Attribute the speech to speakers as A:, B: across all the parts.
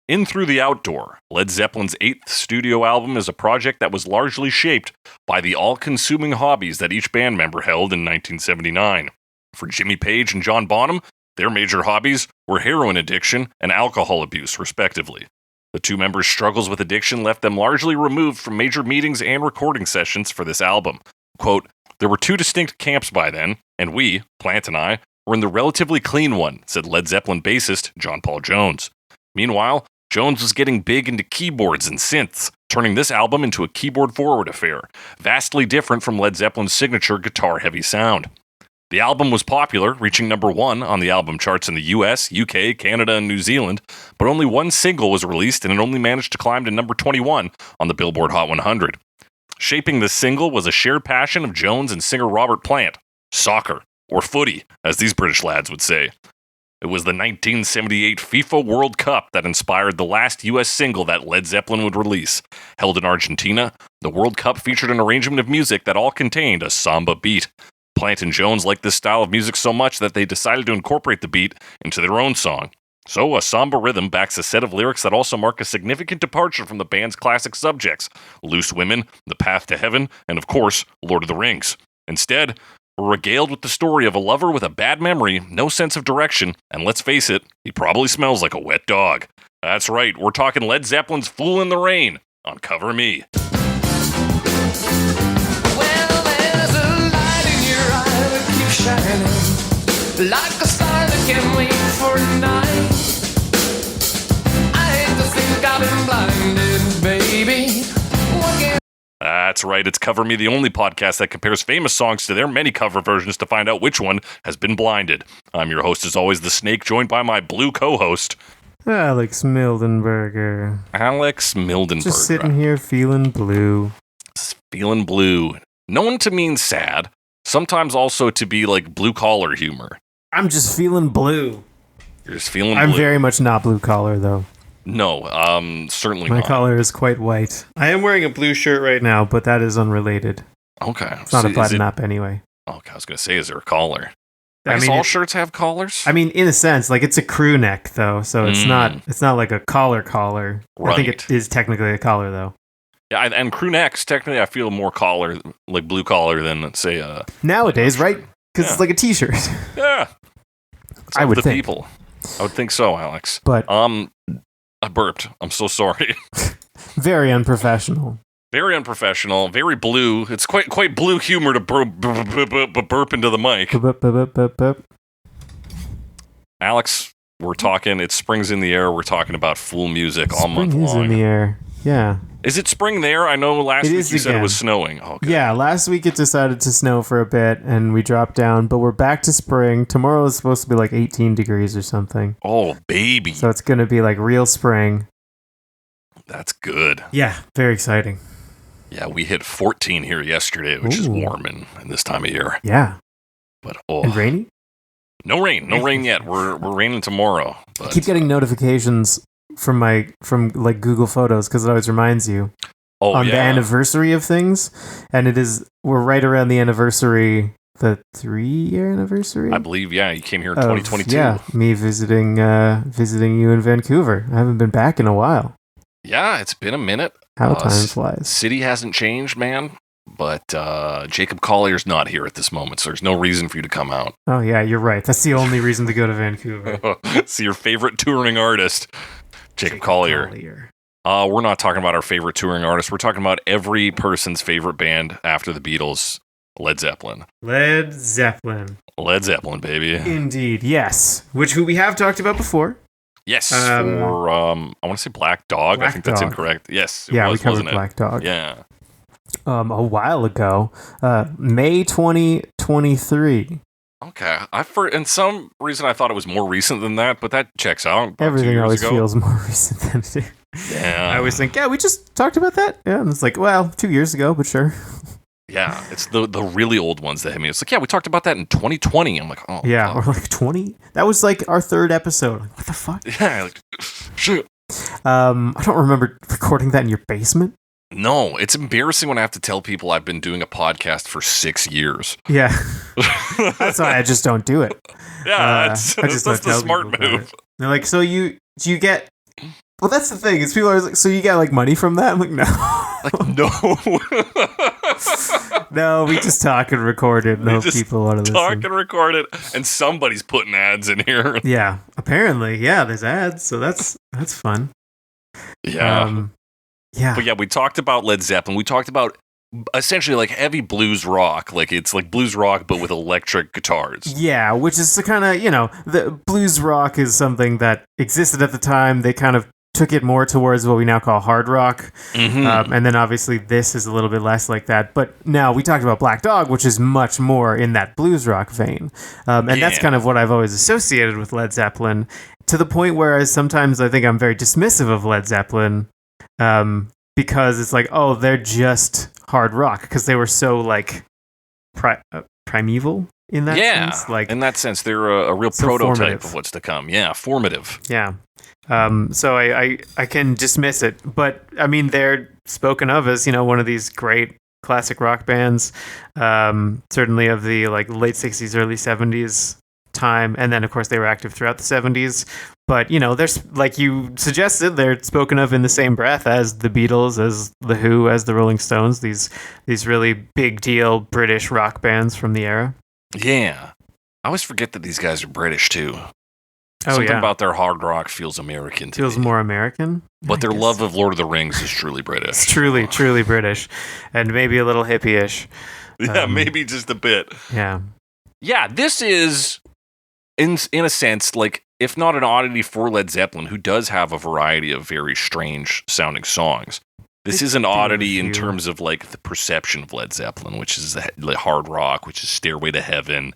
A: In Through the Outdoor, Led Zeppelin's 8th studio album, is a project that was largely shaped by the all-consuming hobbies that each band member held in 1979. For Jimmy Page and John Bonham, their major hobbies were heroin addiction and alcohol abuse, respectively. The two members' struggles with addiction left them largely removed from major meetings and recording sessions for this album. Quote, "There were two distinct camps by then, and we, Plant and I, were in the relatively clean one," said Led Zeppelin bassist John Paul Jones. Meanwhile, Jones was getting big into keyboards and synths, turning this album into a keyboard-forward affair, vastly different from Led Zeppelin's signature guitar-heavy sound. The album was popular, reaching number 1 on the album charts in the US, UK, Canada, and New Zealand, but only one single was released, and it only managed to climb to number 21 on the Billboard Hot 100. Shaping this single was a shared passion of Jones and singer Robert Plant, soccer, or footy, as these British lads would say. It was the 1978 FIFA World Cup that inspired the last US single that Led Zeppelin would release. Held in Argentina, the World Cup featured an arrangement of music that all contained a samba beat. Plant and Jones liked this style of music so much that they decided to incorporate the beat into their own song. So a samba rhythm backs a set of lyrics that also mark a significant departure from the band's classic subjects: Loose Women, The Path to Heaven, and of course, Lord of the Rings. Instead, we're regaled with the story of a lover with a bad memory, no sense of direction, and let's face it, he probably smells like a wet dog. That's right, we're talking Led Zeppelin's Fool in the Rain on Cover Me.
B: Well, there's a light in your eye that keeps shining, like a star that can't wait for a night. I hate to think I've been blinded, baby. What can
A: That's right, it's Cover Me, the only podcast that compares famous songs to their many cover versions to find out which one has been blinded. I'm your host, as always, The Snake, joined by my blue co-host,
C: Alex Mildenberger.
A: Alex Mildenberger.
C: Just sitting here feeling blue.
A: Feeling blue. Known to mean sad, sometimes also to be like blue-collar humor.
C: I'm just feeling blue.
A: You're just feeling blue.
C: I'm very much not blue collar, though.
A: No, certainly
C: My
A: not.
C: collar is quite white. I am wearing a blue shirt right now, but that is unrelated.
A: Okay.
C: It's not a button-up anyway.
A: Okay, I was going to say, is there a collar?
C: I
A: I guess
C: mean,
A: all shirts have collars?
C: I mean, in a sense, like it's a crew neck though, so it's not like a collar.
A: Right.
C: I think it is technically a collar though.
A: Yeah, and crew necks, technically I feel more collar, like blue collar than, say,
C: Nowadays, right? Because it's like a t-shirt.
A: yeah.
C: I would
A: the
C: think.
A: people. I would think so, Alex.
C: But
A: I burped. I'm so sorry.
C: very unprofessional.
A: Very unprofessional, very blue. It's quite blue humor to burp into the mic.
C: Bup.
A: Alex, we're talking, it's spring's in the air. We're talking about Fool music all month
C: Spring is
A: long.
C: in the air. Yeah.
A: Is it spring there? I know last
C: It
A: week
C: is
A: you said it
C: again.
A: was snowing. Okay.
C: Yeah, last week it decided to snow for a bit and we dropped down, but we're back to spring. Tomorrow is supposed to be like 18 degrees or something.
A: Oh, baby.
C: So it's going to be like real spring.
A: That's good.
C: Yeah, very exciting.
A: Yeah, we hit 14 here yesterday, which is
C: Ooh.
A: warm in this time of year.
C: Yeah.
A: But
C: And rainy?
A: no rain yet. We're raining tomorrow. But
C: I keep getting notifications from like Google Photos because it always reminds you on the anniversary of things, and we're right around the anniversary, the 3-year anniversary.
A: I believe, yeah, you came here in 2022.
C: Yeah, me visiting you in Vancouver. I haven't been back in a while.
A: Yeah, it's been a minute.
C: How time flies.
A: City hasn't changed, man. But Jacob Collier's not here at this moment, so there's no reason for you to come out.
C: Oh yeah, you're right. That's the only reason to go to Vancouver.
A: See your favorite touring artist, Jacob Collier. We're not talking about our favorite touring artist. We're talking about every person's favorite band after the Beatles, Led Zeppelin.
C: Led Zeppelin,
A: baby.
C: Indeed, yes. Who we have talked about before.
A: Yes, for I want to say Black Dog. I think that's
C: Dog.
A: incorrect. Yes,
C: Yeah,
A: was,
C: we covered
A: wasn't it?
C: Black Dog.
A: Yeah.
C: A while ago, May 2023.
A: Okay. In some reason I thought it was more recent than that, but that checks out. About 2
C: Everything
A: years
C: always
A: ago.
C: feels more recent than it is.
A: Yeah.
C: I always think, yeah, we just talked about that. Yeah, and it's like, well, 2 years ago, but sure.
A: Yeah, it's the really old ones that hit me. It's like, yeah, we talked about that in 2020. I'm like, oh.
C: Yeah,
A: fuck.
C: or like 20. That was like our third episode. Like, what the fuck?
A: Yeah, like, shit.
C: I don't remember recording that in your basement.
A: No, it's embarrassing when I have to tell people I've been doing a podcast for 6 years.
C: Yeah. That's why I just don't do it.
A: Yeah,
C: I
A: that's
C: just don't
A: the
C: tell
A: smart
C: people about
A: move.
C: it. They're like, so do you get Well, that's the thing. Is people are like, so you got like money from that? I'm like, no. No, we just talk and record it. No people want to listen.
A: Talk and record it, and somebody's putting ads in here.
C: Yeah, apparently, yeah. There's ads, so that's fun.
A: Yeah,
C: yeah.
A: But yeah, we talked about Led Zeppelin. We talked about essentially like heavy blues rock, like it's like blues rock but with electric guitars.
C: Yeah, which is the kind of the blues rock is something that existed at the time. They kind of took it more towards what we now call hard rock.
A: Mm-hmm.
C: And then obviously this is a little bit less like that. But now we talked about Black Dog, which is much more in that blues rock vein. And that's kind of what I've always associated with Led Zeppelin, to the point where sometimes I think I'm very dismissive of Led Zeppelin because it's like, oh, they're just hard rock, because they were so like primeval in that sense. Like,
A: in that sense, they're a real so prototype formative of what's to come. Yeah, formative.
C: Yeah. So I can dismiss it, but I mean, they're spoken of as, one of these great classic rock bands, certainly of the like late 60s, early 70s time. And then of course they were active throughout the 70s, but there's, like you suggested, they're spoken of in the same breath as the Beatles, as the Who, as the Rolling Stones, these really big deal British rock bands from the era.
A: Yeah. I always forget that these guys are British too. Something about their hard rock feels American to me.
C: Feels more American.
A: But their love of Lord of the Rings is truly British.
C: It's truly British. And maybe a little hippie-ish.
A: Yeah, maybe just a bit.
C: Yeah.
A: Yeah, this is, in a sense, like, if not an oddity for Led Zeppelin, who does have a variety of very strange sounding songs. This is an oddity in terms of, like, the perception of Led Zeppelin, which is the hard rock, which is Stairway to Heaven,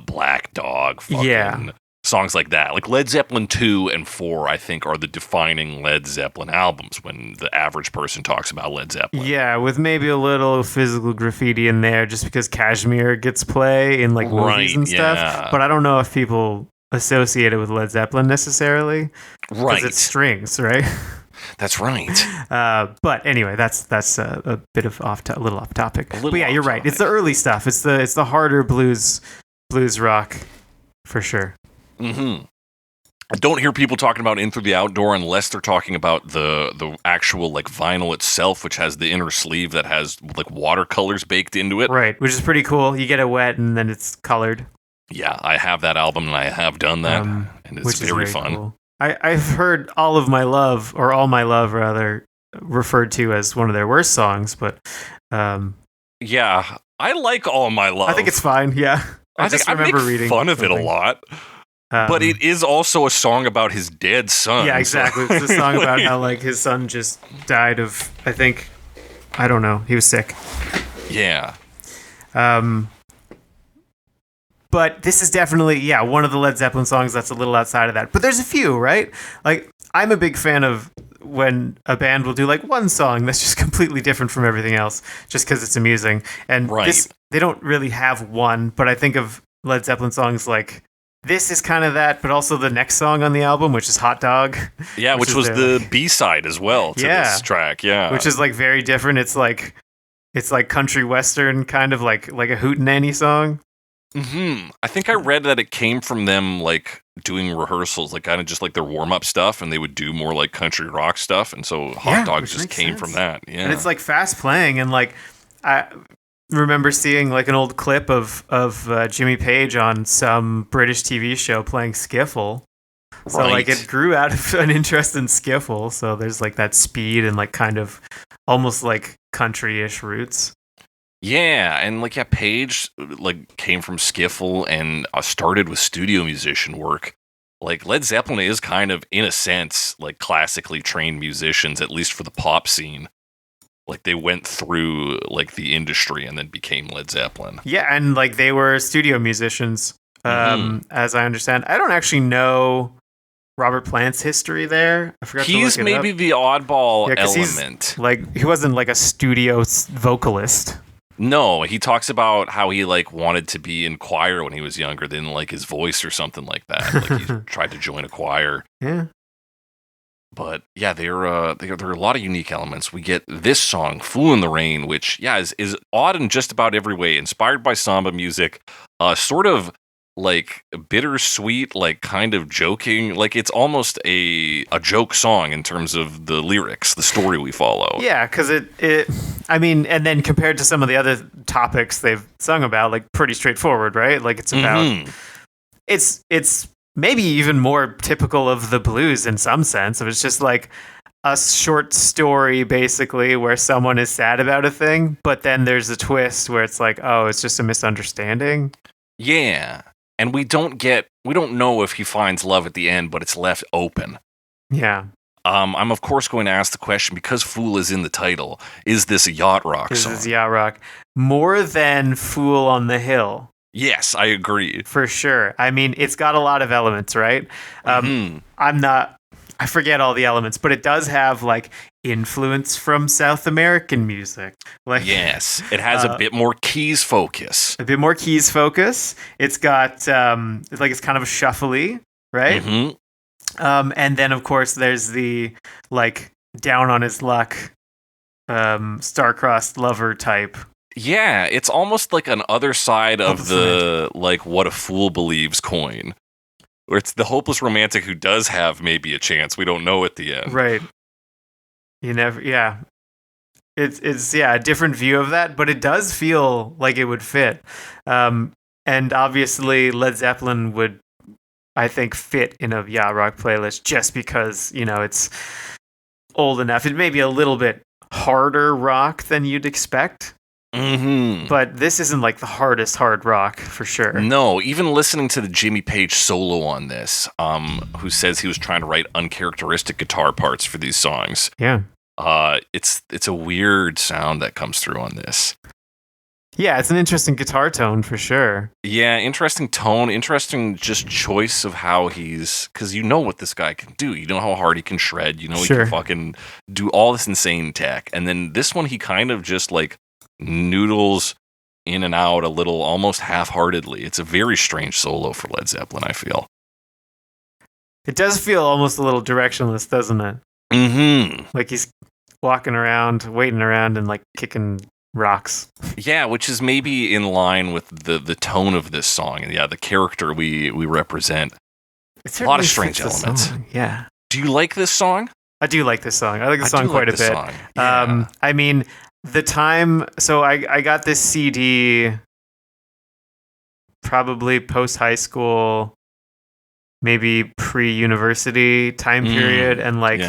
A: Black Dog, fucking songs like that. Like Led Zeppelin 2 and 4, I think, are the defining Led Zeppelin albums when the average person talks about Led Zeppelin.
C: Yeah, with maybe a little physical graffiti in there just because Kashmir gets play in like movies and stuff. But I don't know if people associate it with Led Zeppelin necessarily.
A: Right.
C: Because it's strings, right?
A: That's right.
C: But anyway, that's a bit of a little off topic. But yeah, you're right. It's the early stuff. It's the harder blues rock for sure.
A: Mm-hmm. I don't hear people talking about In Through the Outdoor unless they're talking about the actual like vinyl itself, which has the inner sleeve that has like watercolors baked into it.
C: Right, which is pretty cool. You get it wet and then it's colored.
A: Yeah, I have that album and I have done that, and it's very fun. Cool.
C: I've heard All My Love rather referred to as one of their worst songs, but
A: yeah, I like All My Love.
C: I think it's fine. Yeah, I just remember reading
A: fun of it a lot. But it is also a song about his dead son.
C: Yeah, exactly. It's a song about how like his son just died of, I don't know, he was sick.
A: Yeah.
C: But this is definitely, one of the Led Zeppelin songs that's a little outside of that. But there's a few, right? Like, I'm a big fan of when a band will do like one song that's just completely different from everything else, just because it's amusing. And they don't really have one, but I think of Led Zeppelin songs like, this is kind of that, but also the next song on the album, which is Hot Dog.
A: Yeah, which was the B-side as well to this track, yeah.
C: Which is like very different. It's like country western, kind of like a hootenanny song.
A: Mm-hmm. I think I read that it came from them like doing rehearsals, like kind of just like their warm-up stuff, and they would do more like country rock stuff, and so Hot Dog just came from that. Yeah. And
C: it's like fast playing, and like I remember seeing like an old clip of Jimmy Page on some British TV show playing skiffle. So like it grew out of an interest in skiffle. So there's like that speed and like kind of almost like country-ish roots.
A: Yeah, and like Page like came from skiffle and started with studio musician work. Like Led Zeppelin is kind of, in a sense, like classically trained musicians, at least for the pop scene. Like they went through like the industry and then became Led Zeppelin.
C: Yeah, and like they were studio musicians, as I understand. I don't actually know Robert Plant's history there. I forgot to look it up.
A: He's maybe the oddball element.
C: Like he wasn't like a studio vocalist.
A: No, he talks about how he like wanted to be in choir when he was younger, didn't like his voice or something like that. Like he tried to join a choir.
C: Yeah.
A: But yeah, there are a lot of unique elements. We get this song, "Fool in the Rain," which is odd in just about every way. Inspired by samba music, sort of like bittersweet, like kind of joking. Like it's almost a joke song in terms of the lyrics, the story we follow.
C: Yeah, because I mean, and then compared to some of the other topics they've sung about, like pretty straightforward, right? Like it's about, it's maybe even more typical of the blues in some sense. It's just like a short story basically where someone is sad about a thing, but then there's a twist where it's like, oh, it's just a misunderstanding.
A: Yeah. And we don't know if he finds love at the end, but it's left open.
C: Yeah.
A: I'm of course going to ask the question, because Fool is in the title, is this a yacht rock song?
C: This is yacht rock. More than Fool on the Hill.
A: Yes, I agree.
C: For sure. I mean, it's got a lot of elements, right? I forget all the elements, but it does have like influence from South American music. Like,
A: yes, it has a bit more keys focus.
C: It's got it's kind of shuffly, right? And then of course there's the like down on his luck, star-crossed lover type.
A: Yeah, it's almost like an other side of the like what a fool believes coin. Where it's the hopeless romantic who does have maybe a chance. We don't know at the end.
C: Right. You never, yeah. It's a different view of that, but it does feel like it would fit. And obviously Led Zeppelin would, I think, fit in a yacht rock playlist just because, it's old enough. It may be a little bit harder rock than you'd expect. But this isn't like the hardest hard rock for sure.
A: No, even listening to the Jimmy Page solo on this, who says he was trying to write uncharacteristic guitar parts for these songs.
C: Yeah.
A: It's a weird sound that comes through on this.
C: Yeah, it's an interesting guitar tone for sure.
A: Yeah, interesting tone, interesting just choice of how because you know what this guy can do. You know how hard he can shred. You know he can fucking do all this insane tech. And then this one, he kind of just like noodles in and out a little, almost half-heartedly. It's a very strange solo for Led Zeppelin, I feel.
C: It does feel almost a little directionless, doesn't it? Like he's walking around, waiting around, and like kicking rocks.
A: Yeah, which is maybe in line with the tone of this song, and the character we represent.
C: It's
A: a lot of strange elements.
C: Yeah.
A: Do you like this song?
C: I do like this song. I like this song quite a bit. Yeah. I mean, the time, so I got this CD probably post-high school, maybe pre-university time period, and like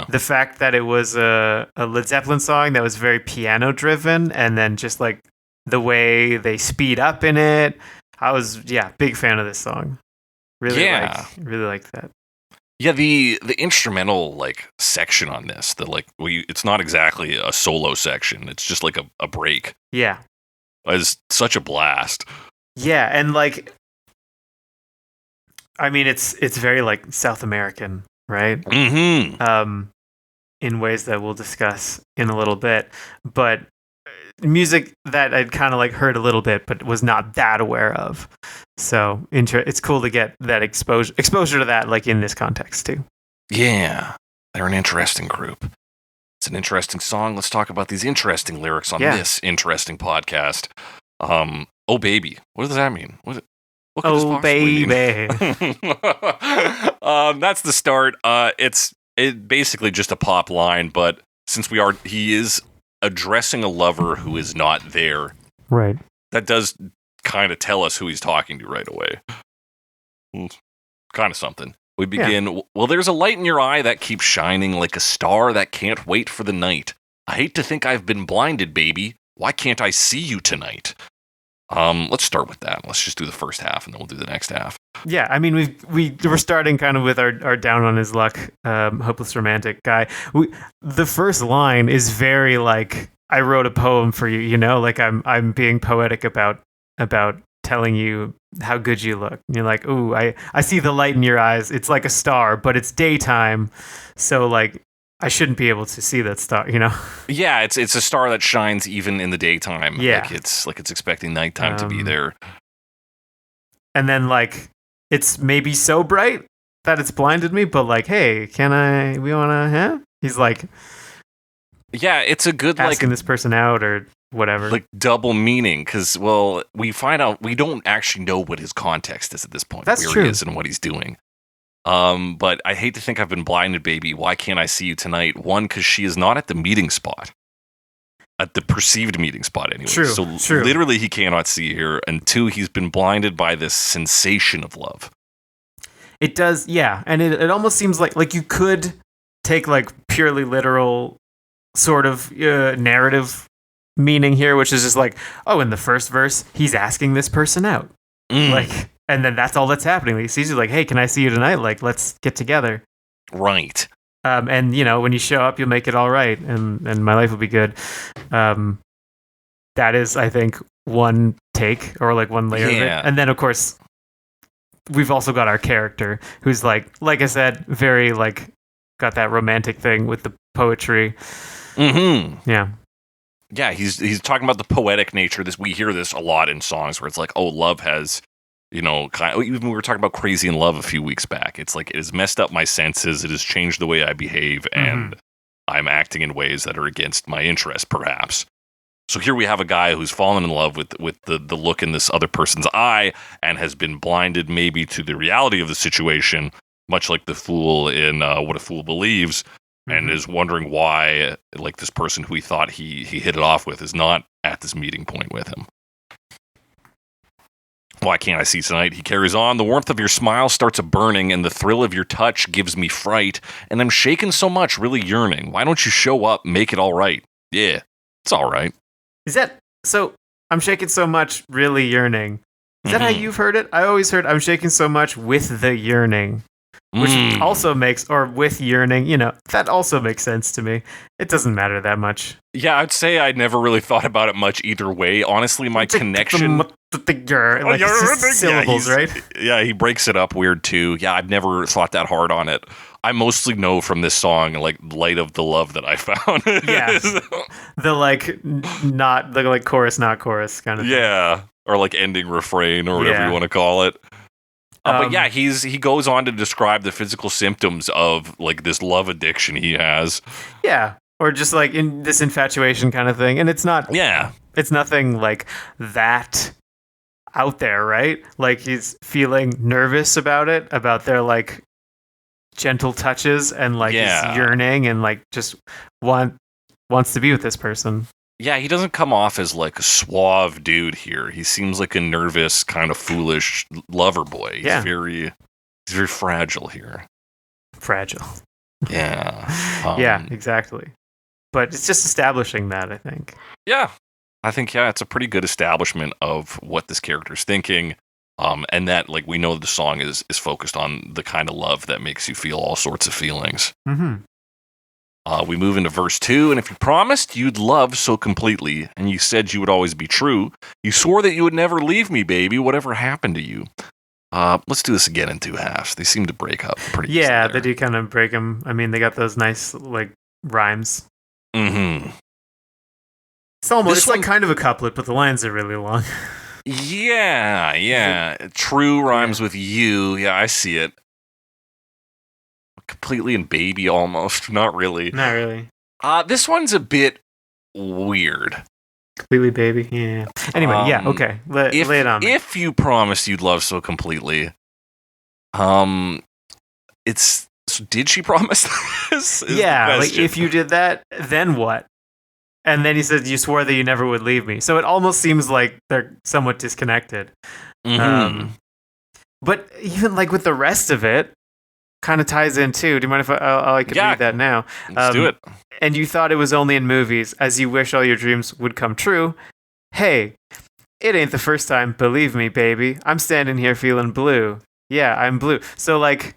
C: the fact that it was a Led Zeppelin song that was very piano-driven, and then just like the way they speed up in it, I was, big fan of this song. Really like that.
A: Yeah, the instrumental like section on this, it's not exactly a solo section. It's just like a break.
C: Yeah,
A: it's such a blast.
C: Yeah, and like, I mean, it's very like South American, right? In ways that we'll discuss in a little bit, but music that I'd kind of like heard a little bit, but was not that aware of. So it's cool to get that exposure to that, like in this context too. Yeah,
A: they're an interesting group. It's an interesting song. Let's talk about these interesting lyrics on this interesting podcast. Oh baby, what does that mean? What could this possibly mean? That's the start. It's basically just a pop line, but since he is addressing a lover who is not there,
C: right?
A: That does kind of tell us who he's talking to right away. Kind of something. We begin, well, there's a light in your eye that keeps shining like a star that can't wait for the night. I hate to think I've been blinded, baby. Why can't I see you tonight? Let's start with that. Let's just do the first half, and then we'll do the next half.
C: Yeah, I mean, we're starting kind of with our down on his luck, hopeless romantic guy. The first line is very like, I wrote a poem for you, like I'm being poetic about telling you how good you look. And you're like, ooh, I see the light in your eyes. It's like a star, but it's daytime, so like I shouldn't be able to see that star,
A: Yeah, it's a star that shines even in the daytime.
C: Yeah,
A: like it's expecting nighttime to be there.
C: And then like it's maybe so bright that it's blinded me, but like, hey, we wanna, He's like,
A: yeah, it's a good
C: asking this person out, or whatever.
A: Like double meaning, because, well, we find out we don't actually know what his context is at this point.
C: That's
A: where
C: true.
A: He is and what he's doing. But I hate to think I've been blinded, baby. Why can't I see you tonight? One, because she is not at the meeting spot. At the perceived meeting spot, anyway.
C: True,
A: so
C: true.
A: Literally, he cannot see her. And two, he's been blinded by this sensation of love.
C: It does, yeah. And it almost seems like you could take like purely literal sort of narrative meaning here, which is just like, oh, in the first verse, he's asking this person out. Like, and then that's all that's happening. He sees you like, hey, can I see you tonight? Like, let's get together.
A: Right.
C: And when you show up, you'll make it all right, and my life will be good. That is, I think, one take or like one layer of it. And then, of course, we've also got our character who's like I said, very like got that romantic thing with the poetry.
A: Mm-hmm.
C: Yeah,
A: he's talking about the poetic nature. We hear this a lot in songs where it's like, oh, love has. Even we were talking about Crazy in Love a few weeks back. It's like it has messed up my senses. It has changed the way I behave, and I'm acting in ways that are against my interest, perhaps. So here we have a guy who's fallen in love with the look in this other person's eye and has been blinded maybe to the reality of the situation, much like the fool in What a Fool Believes, and is wondering why, like, this person who he thought he hit it off with is not at this meeting point with him. Why can't I see tonight? He carries on. The warmth of your smile starts a burning, and the thrill of your touch gives me fright, and I'm shaken so much, really yearning. Why don't you show up, make it all right? Yeah, it's all right.
C: Is that so? I'm shaking so much, really yearning. Is that how you've heard it? I always heard I'm shaking so much with the yearning, which also makes, or with yearning, that also makes sense to me. It doesn't matter that much.
A: Yeah, I'd say I never really thought about it much either way. Honestly, my connection.
C: Syllables, right?
A: Yeah, he breaks it up weird too. Yeah, I've never thought that hard on it. I mostly know from this song, like, Light of the Love that I found.
C: Yeah. The, like, not, the, like, chorus, not chorus kind of thing.
A: Yeah. Or, like, ending refrain or whatever you want to call it. But yeah, he goes on to describe the physical symptoms of, like, this love addiction he has.
C: Yeah. Or just, like, in this infatuation kind of thing. And it's not...
A: Yeah.
C: It's nothing, like, that out there, right? Like, he's feeling nervous about it, about their, like, gentle touches, and, like, he's yearning and, like, just wants to be with this person.
A: Yeah, he doesn't come off as, like, a suave dude here. He seems like a nervous, kind of foolish lover boy. He's very fragile here.
C: Fragile.
A: Yeah.
C: Yeah, exactly. But it's just establishing that, I think.
A: Yeah. I think, it's a pretty good establishment of what this character's thinking. And that, like, we know the song is focused on the kind of love that makes you feel all sorts of feelings. We move into verse 2, and if you promised you'd love so completely, and you said you would always be true, you swore that you would never leave me, baby, whatever happened to you. Let's do this again in two halves. They seem to break up pretty easily.
C: Yeah, they do kind of break them. I mean, they got those nice, like, rhymes. It's almost like kind of a couplet, but the lines are really long.
A: Yeah. True rhymes with you. Yeah, I see it. Completely and baby almost. Not really.
C: Not really.
A: This one's a bit weird.
C: Completely baby. Yeah. Anyway, okay. Lay it on me.
A: If you promised you'd love so completely, it's... So did she promise this?
C: Yeah, like, if you did that, then what? And then he said, you swore that you never would leave me. So it almost seems like they're somewhat disconnected. But even, like, with the rest of it, kind of ties in too. Do you mind if I could read that now?
A: Let's do it.
C: And you thought it was only in movies, as you wish all your dreams would come true. Hey, it ain't the first time, believe me, baby. I'm standing here feeling blue. Yeah, I'm blue. So, like,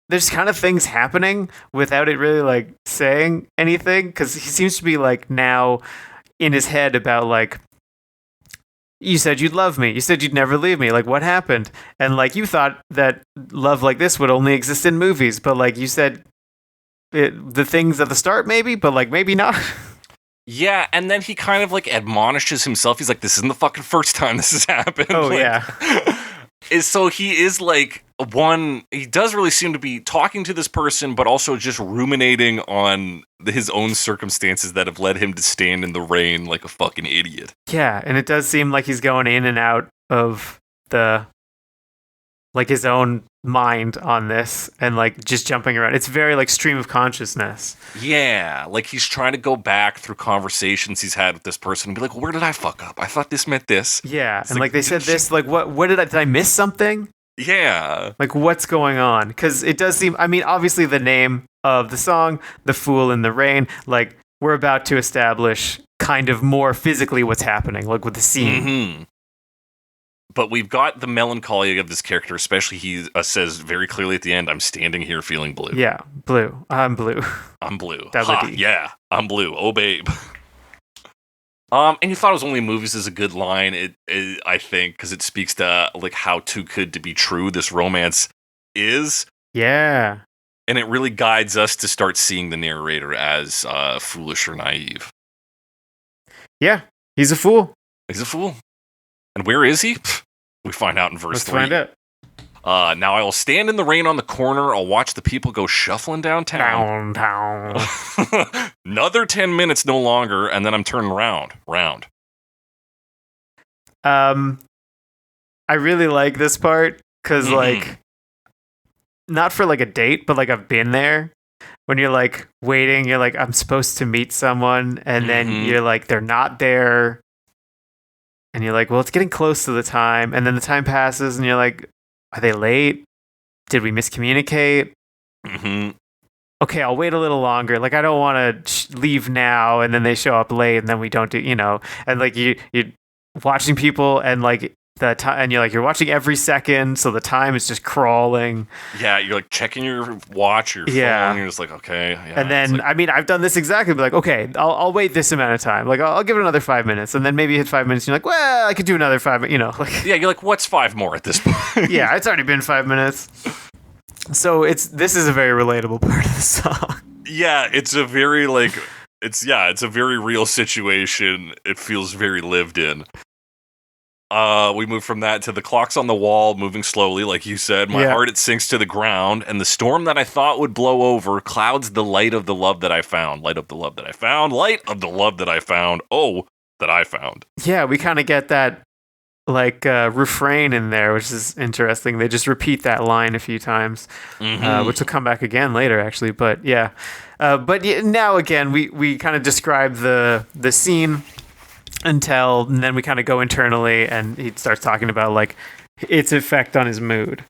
C: there's kind of things happening without it really, like, saying anything, because he seems to be, like, now in his head about, like, you said you'd love me. You said you'd never leave me. Like, what happened? And, like, you thought that love like this would only exist in movies, but, like, you said the things at the start, maybe, but, like, maybe not.
A: Yeah, and then he kind of, like, admonishes himself. He's like, this isn't the fucking first time this has happened.
C: Oh,
A: like,
C: yeah.
A: So he is like he does really seem to be talking to this person, but also just ruminating on his own circumstances that have led him to stand in the rain like a fucking idiot.
C: Yeah, and it does seem like he's going in and out of his own mind on this and like just jumping around. It's very like stream of consciousness.
A: Yeah, like he's trying to go back through conversations he's had with this person and be like, where did I fuck up? I thought this meant this.
C: Yeah, it's and like they said this, like what did I miss something?
A: Yeah.
C: Like what's going on? Because it does seem, I mean, obviously the name of the song, The Fool in the Rain, like we're about to establish kind of more physically what's happening, like with the scene.
A: Mm-hmm. But we've got the melancholy of this character, especially he says very clearly at the end, I'm standing here feeling blue.
C: Yeah, blue. I'm blue.
A: I'm blue. Yeah, I'm blue. Oh, babe. And you thought it was only movies is a good line, I think, because it speaks to like how too good to be true this romance is.
C: Yeah.
A: And it really guides us to start seeing the narrator as foolish or naive.
C: Yeah, he's a fool.
A: He's a fool. And where is he? We find out in verse 3.
C: Let's find out.
A: Now I will stand in the rain on the corner. I'll watch the people go shuffling downtown. Another 10 minutes no longer, and then I'm turning round.
C: I really like this part because, like, not for like a date, but like I've been there. When you're like waiting, you're like, I'm supposed to meet someone, and then you're like, they're not there. And you're like, well, it's getting close to the time. And then the time passes and you're like, are they late? Did we miscommunicate?
A: Mm-hmm.
C: Okay, I'll wait a little longer. Like, I don't want to leave now and then they show up late and then we don't do, and like you're watching people and like the time, and you're watching every second. So the time is just crawling.
A: Yeah. You're like checking your watch, your phone. And you're just like, okay. Yeah,
C: and then, like, I mean, I've done this exactly. But like, okay, I'll wait this amount of time. Like, I'll give it another 5 minutes. And then maybe you hit 5 minutes. And you're like, well, I could do another 5 minutes, like,
A: yeah. You're like, what's 5 more at this point?
C: Yeah, it's already been 5 minutes. So this is a very relatable part of the song.
A: Yeah. It's a very like, it's a very real situation. It feels very lived in. We move from that to the clocks on the wall moving slowly, like you said. My heart, it sinks to the ground, and the storm that I thought would blow over clouds the light of the love that I found. Light of the love that I found. Light of the love that I found. Oh, that I found.
C: Yeah, we kind of get that like refrain in there, which is interesting. They just repeat that line a few times, which will come back again later, actually. But yeah, now again, we kind of describe the scene. And then we kind of go internally and he starts talking about like its effect on his mood.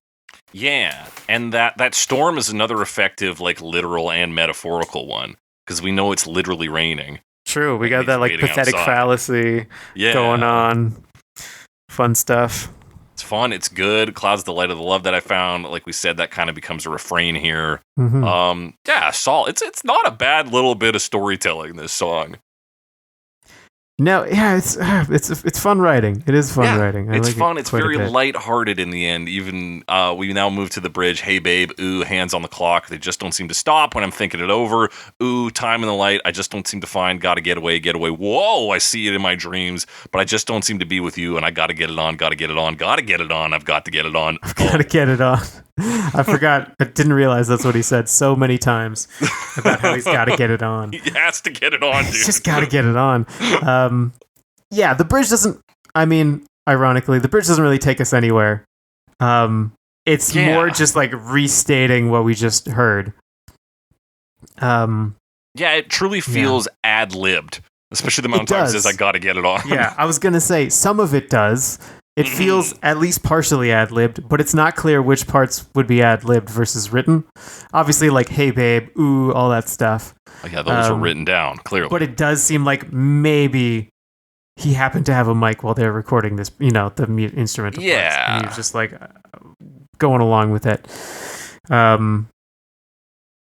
A: Yeah, and that storm is another effective like literal and metaphorical one because we know it's literally raining.
C: True, we got that like pathetic fallacy going on. Fun stuff.
A: It's fun, it's good. Clouds the light of the love that I found. Like we said, that kind of becomes a refrain here. Solid. It's not a bad little bit of storytelling, this song.
C: No, yeah, it's fun writing. It is fun writing.
A: It's fun. It's very lighthearted in the end. Even we now move to the bridge. Hey, babe. Ooh, hands on the clock. They just don't seem to stop when I'm thinking it over. Ooh, time in the light. I just don't seem to find. Gotta get away. Whoa, I see it in my dreams, but I just don't seem to be with you. And I gotta get it on. Gotta get it on. Gotta get it on. I've got to get it on.
C: Gotta get it on. I forgot. I didn't realize that's what he said so many times about how he's got to get it on.
A: He has to get it on, dude.
C: He's just got to get it on. Yeah, the bridge doesn't. I mean, ironically, the bridge doesn't really take us anywhere. It's more just like restating what we just heard.
A: Yeah, it truly feels ad-libbed, especially the amount of times it says I got to get it on.
C: Yeah, I was gonna say some of it does. It feels at least partially ad-libbed, but it's not clear which parts would be ad-libbed versus written. Obviously, like, hey, babe, ooh, all that stuff.
A: Oh, yeah, those were written down, clearly.
C: But it does seem like maybe he happened to have a mic while they were recording this, the instrumental parts. And he was just, like, going along with it.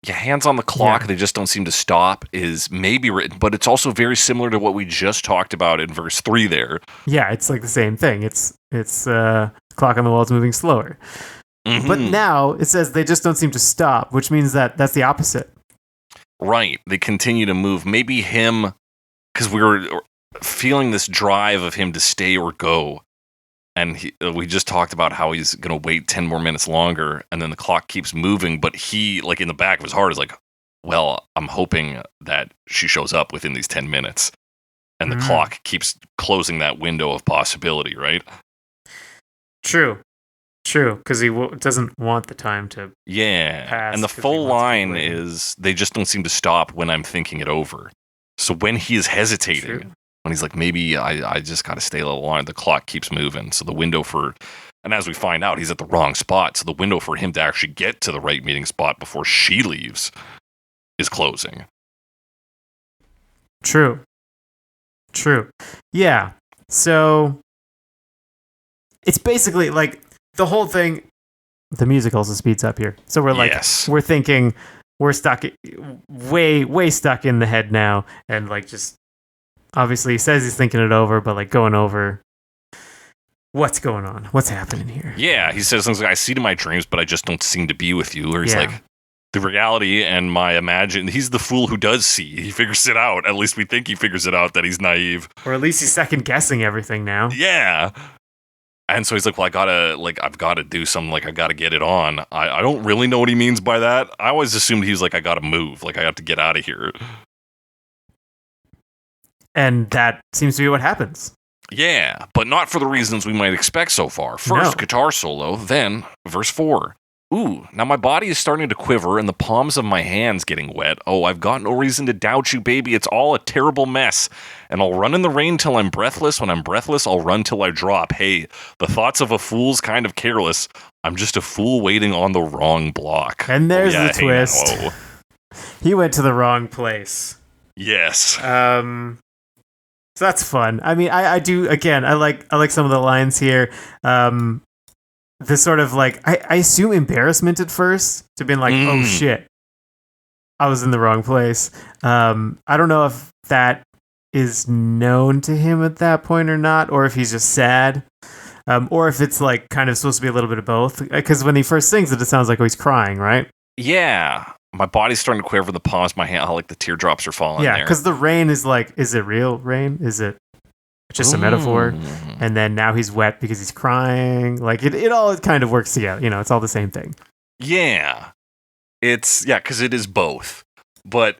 A: Yeah, hands on the clock, they just don't seem to stop is maybe written, but it's also very similar to what we just talked about in verse 3 there.
C: Yeah, it's like the same thing. It's clock on the wall is moving slower. But now it says they just don't seem to stop, which means that's the opposite.
A: Right. They continue to move. Maybe him, because we were feeling this drive of him to stay or go. And we just talked about how he's going to wait 10 more minutes longer, and then the clock keeps moving, but he, like, in the back of his heart is like, well, I'm hoping that she shows up within these 10 minutes. And the clock keeps closing that window of possibility, right?
C: True, because he doesn't want the time to pass.
A: And the full line is, they just don't seem to stop when I'm thinking it over. So when he is hesitating, when he's like, maybe I just got to stay a little longer, the clock keeps moving. So the window and as we find out, he's at the wrong spot. So the window for him to actually get to the right meeting spot before she leaves is closing.
C: True. Yeah. So it's basically like the whole thing. The music also speeds up here. So we're like, we're thinking we're stuck, way stuck in the head now. And like, just obviously he says he's thinking it over, but like going over what's going on, what's happening here.
A: Yeah. He says things like, I see it in my dreams, but I just don't seem to be with you. Or he's like, the reality and my he's the fool who does see. He figures it out. At least we think he figures it out that he's naive.
C: Or at least he's second guessing everything now.
A: Yeah. And so he's like, well, I've got to do something. Like, I got to get it on. I don't really know what he means by that. I always assumed he was like, I got to move. Like, I have to get out of here.
C: And that seems to be what happens.
A: Yeah, but not for the reasons we might expect so far. First, guitar solo, then verse 4. Ooh, now my body is starting to quiver and the palms of my hands getting wet. Oh, I've got no reason to doubt you, baby. It's all a terrible mess. And I'll run in the rain till I'm breathless. When I'm breathless, I'll run till I drop. Hey, the thoughts of a fool's kind of careless. I'm just a fool waiting on the wrong block.
C: And there's the twist. He went to the wrong place.
A: Yes.
C: So that's fun. I mean, I do, again, I like some of the lines here. The sort of like, I assume embarrassment at first, to being like, oh shit, I was in the wrong place. I don't know if that is known to him at that point or not, or if he's just sad, or if it's like kind of supposed to be a little bit of both. Because when he first sings it, it sounds like he's crying, right?
A: Yeah. My body's starting to quiver, the palms of my hand, how like the teardrops are falling there.
C: Yeah, because the rain is like, is it real rain? Is it just a metaphor? And then now he's wet because he's crying. Like it all kind of works together. You know, it's all the same thing.
A: Yeah. Because it is both. But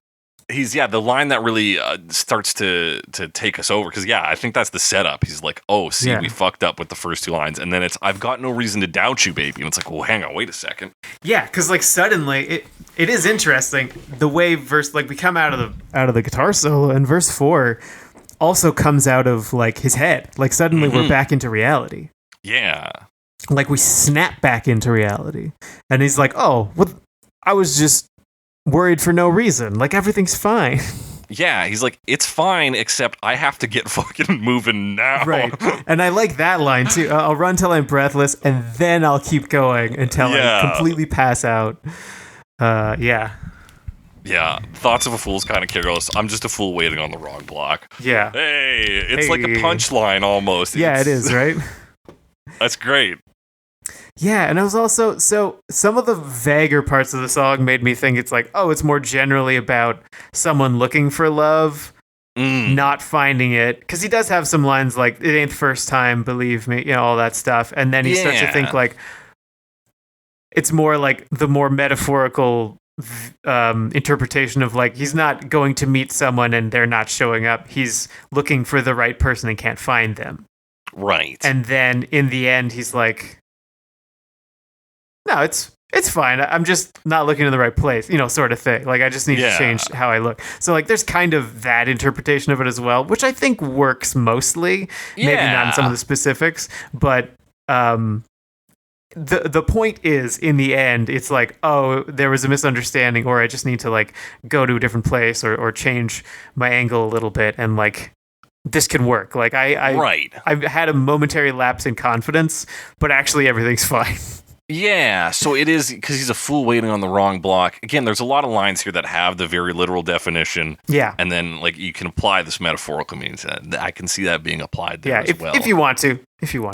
A: the line that really starts to take us over, because I think that's the setup. He's like, oh, see, we fucked up with the first two lines, and then it's, I've got no reason to doubt you, baby. And it's like, well, hang on, wait a second. Yeah,
C: because like suddenly it is interesting the way we come out of the guitar solo, and verse 4 also comes out of like his head. Like suddenly we're back into reality.
A: Yeah.
C: Like we snap back into reality. And he's like, oh, well, I was just worried for no reason. Like everything's fine.
A: Yeah, he's like, it's fine, except I have to get fucking moving now.
C: Right. And I like that line too. I'll run till I'm breathless, and then I'll keep going until I completely pass out.
A: Yeah, thoughts of a fool's kind of careless. I'm just a fool waiting on the wrong block.
C: Yeah.
A: Hey, it's like a punchline almost.
C: Yeah, it is, right?
A: That's great.
C: Yeah, and it was also, so some of the vaguer parts of the song made me think it's like, oh, it's more generally about someone looking for love, not finding it. Because he does have some lines like, it ain't the first time, believe me, you know, all that stuff. And then he starts to think like, it's more like the more metaphorical interpretation of like, he's not going to meet someone and they're not showing up. He's looking for the right person and can't find them.
A: Right.
C: And then in the end, he's like, no, it's fine. I'm just not looking in the right place, you know, sort of thing. Like, I just need to change how I look. So, like, there's kind of that interpretation of it as well, which I think works mostly. Yeah. Maybe not in some of the specifics, but the point is, in the end, it's like, oh, there was a misunderstanding, or I just need to, like, go to a different place or change my angle a little bit, and, like, this can work. Like, I've had a momentary lapse in confidence, but actually everything's fine.
A: Yeah, so it is, because he's a fool waiting on the wrong block. Again, there's a lot of lines here that have the very literal definition.
C: Yeah.
A: And then, like, you can apply this metaphorical means. I can see that being applied there as well.
C: If you want to.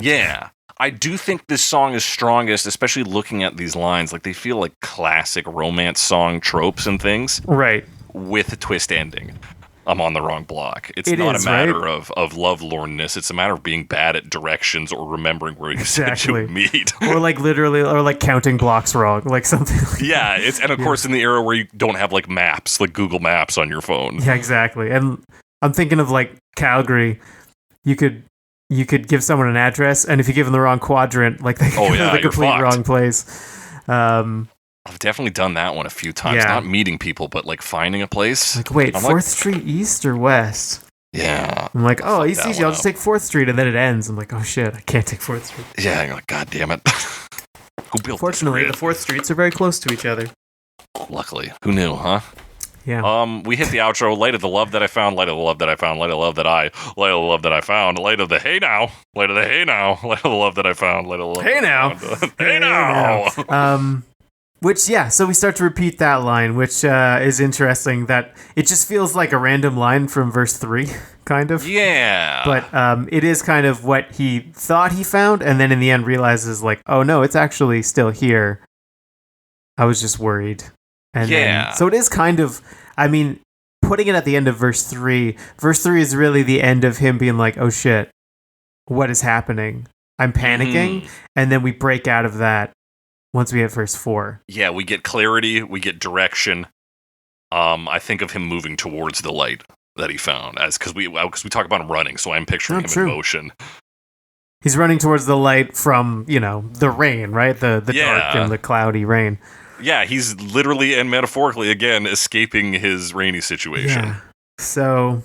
A: Yeah. I do think this song is strongest, especially looking at these lines. Like, they feel like classic romance song tropes and things.
C: Right.
A: With a twist ending. I'm on the wrong block. It's not a matter of lovelornness. It's a matter of being bad at directions or remembering where you said you would meet.
C: Or like literally, or like counting blocks wrong, like something like
A: yeah, and of course in the era where you don't have like maps, like Google Maps on your phone.
C: Yeah, exactly. And I'm thinking of like Calgary. You could give someone an address, and if you give them the wrong quadrant, like they go to the complete wrong place.
A: I've definitely done that one a few times. Yeah. Not meeting people, but like finding a place.
C: Like, wait, 4th Street East or West?
A: Yeah.
C: I'm like, oh, it's easy. I'll just take 4th Street, and then it ends. I'm like, oh shit, I can't take 4th Street.
A: Yeah, you're like, God damn it. Who built
C: Fortunately, the 4th Streets are very close to each other.
A: Luckily. Who knew, huh?
C: Yeah.
A: We hit the outro. Light of the love that I found, light of the love that I found, light of the love that light of the love that I found, light of the hey now, light of the hey now, light of the love that I found, light of the love.
C: Hey now.
A: Hey now.
C: Which, yeah, so we start to repeat that line, which is interesting that it just feels like a random line from verse 3, kind of.
A: Yeah.
C: But it is kind of what he thought he found, and then in the end realizes, like, oh no, it's actually still here. I was just worried. And then, so it is kind of, I mean, putting it at the end of verse 3 is really the end of him being like, oh shit, what is happening? I'm panicking. And then we break out of that once we hit verse 4.
A: Yeah, we get clarity, we get direction. I think of him moving towards the light that he found, because we talk about him running, so I'm picturing him in motion.
C: He's running towards the light from, the rain, right? The dark and the cloudy rain.
A: Yeah, he's literally and metaphorically, again, escaping his rainy situation.
C: Yeah. So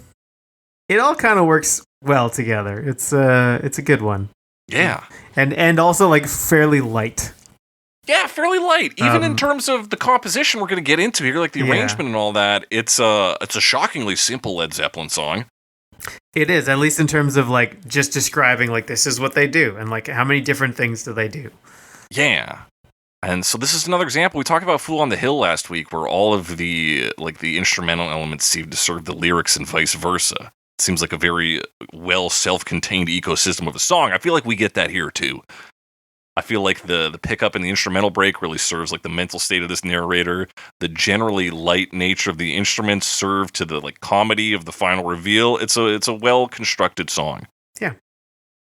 C: it all kind of works well together. It's a good one.
A: Yeah.
C: And also like fairly light.
A: Yeah, fairly light. Even in terms of the composition we're going to get into here, like the arrangement and all that, it's a shockingly simple Led Zeppelin song.
C: It is, at least in terms of like just describing like this is what they do and like how many different things do they do.
A: Yeah. And so this is another example. We talked about Fool on the Hill last week, where all of the instrumental elements seem to serve the lyrics and vice versa. It seems like a very well self-contained ecosystem of a song. I feel like we get that here too. I feel like the pickup and the instrumental break really serves like the mental state of this narrator. The generally light nature of the instruments serve to the like comedy of the final reveal. It's a well constructed song.
C: Yeah,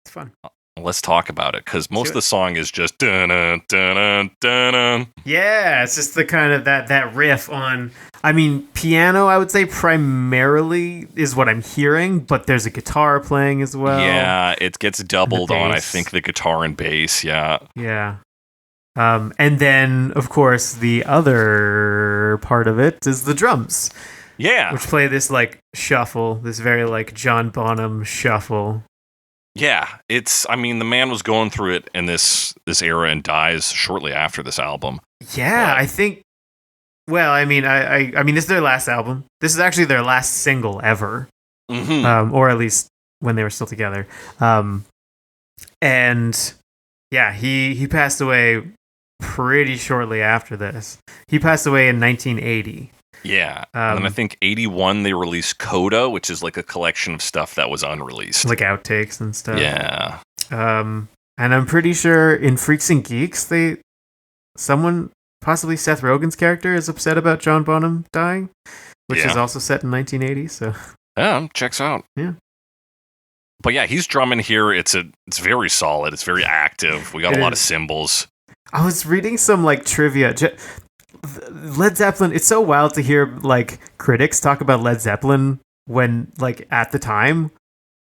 C: it's fun.
A: Let's talk about it, because most of the song is just dun dun dun.
C: Yeah, it's just the kind of that riff on. I mean, piano. I would say primarily is what I'm hearing, but there's a guitar playing as well.
A: Yeah, it gets doubled on. I think the guitar and bass. Yeah.
C: Yeah. And then of course the other part of it is the drums.
A: Yeah.
C: Which play this like shuffle, this very like John Bonham shuffle.
A: Yeah, the man was going through it in this era and dies shortly after this album.
C: Yeah, I think. Well, I mean, this is their last album. This is actually their last single ever, or at least when they were still together. And yeah, he passed away pretty shortly after this. He passed away in 1980.
A: Yeah, and then I think 81 they released Coda, which is like a collection of stuff that was unreleased.
C: Like outtakes and stuff.
A: Yeah.
C: And I'm pretty sure in Freaks and Geeks, someone, possibly Seth Rogen's character, is upset about John Bonham dying, which is also set in 1980, so...
A: Yeah, checks out.
C: Yeah.
A: But yeah, he's drumming here. It's very solid. It's very active. We got a lot of cymbals.
C: I was reading some like trivia... Led Zeppelin, it's so wild to hear like critics talk about Led Zeppelin when like at the time,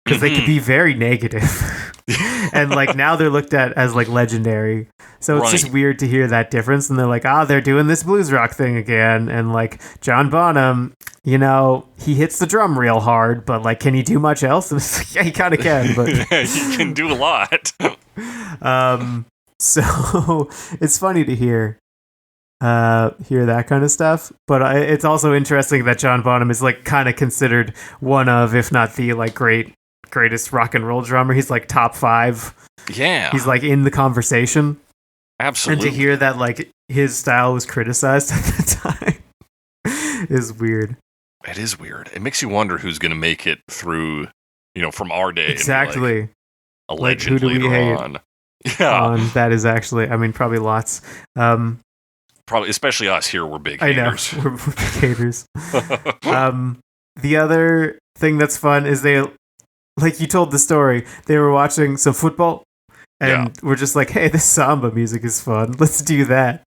C: because they could be very negative. And like now they're looked at as like legendary, so it's just weird to hear that difference. And they're like, they're doing this blues rock thing again, and like John Bonham, he hits the drum real hard, but like, can he do much else? And it's like, yeah, he kind of can, but
A: he can do a lot.
C: So it's funny to hear that kind of stuff, but it's also interesting that John Bonham is like kind of considered one of, if not the like greatest rock and roll drummer. He's like top 5.
A: Yeah,
C: he's like in the conversation.
A: Absolutely.
C: And to hear that like his style was criticized at the time is weird.
A: It is weird. It makes you wonder who's going to make it through, from our day.
C: Exactly.
A: Like, a legend like, who do we hate on?
C: Yeah, that is actually. I mean, probably lots. Probably,
A: especially us here. We're big haters.
C: I know, we're big haters. the other thing that's fun is they, like you told the story, they were watching some football and we're just like, hey, this samba music is fun. Let's do that.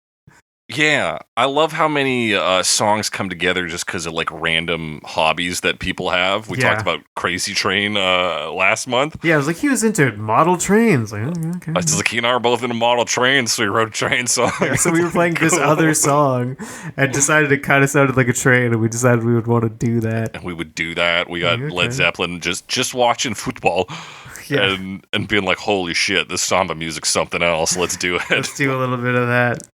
A: Yeah, I love how many songs come together just because of like random hobbies that people have. We talked about Crazy Train last month.
C: Yeah, I was like, he was into model trains. Like, okay.
A: I was like, he and I are both into model trains, so we wrote a train song.
C: Yeah, so we were playing this other song and decided it kind of sounded like a train, and we decided we would want to do that.
A: And we would do that. We got Led Zeppelin just watching football. Yeah. And being like, holy shit, this samba music's something else. Let's do it.
C: Let's do a little bit of that.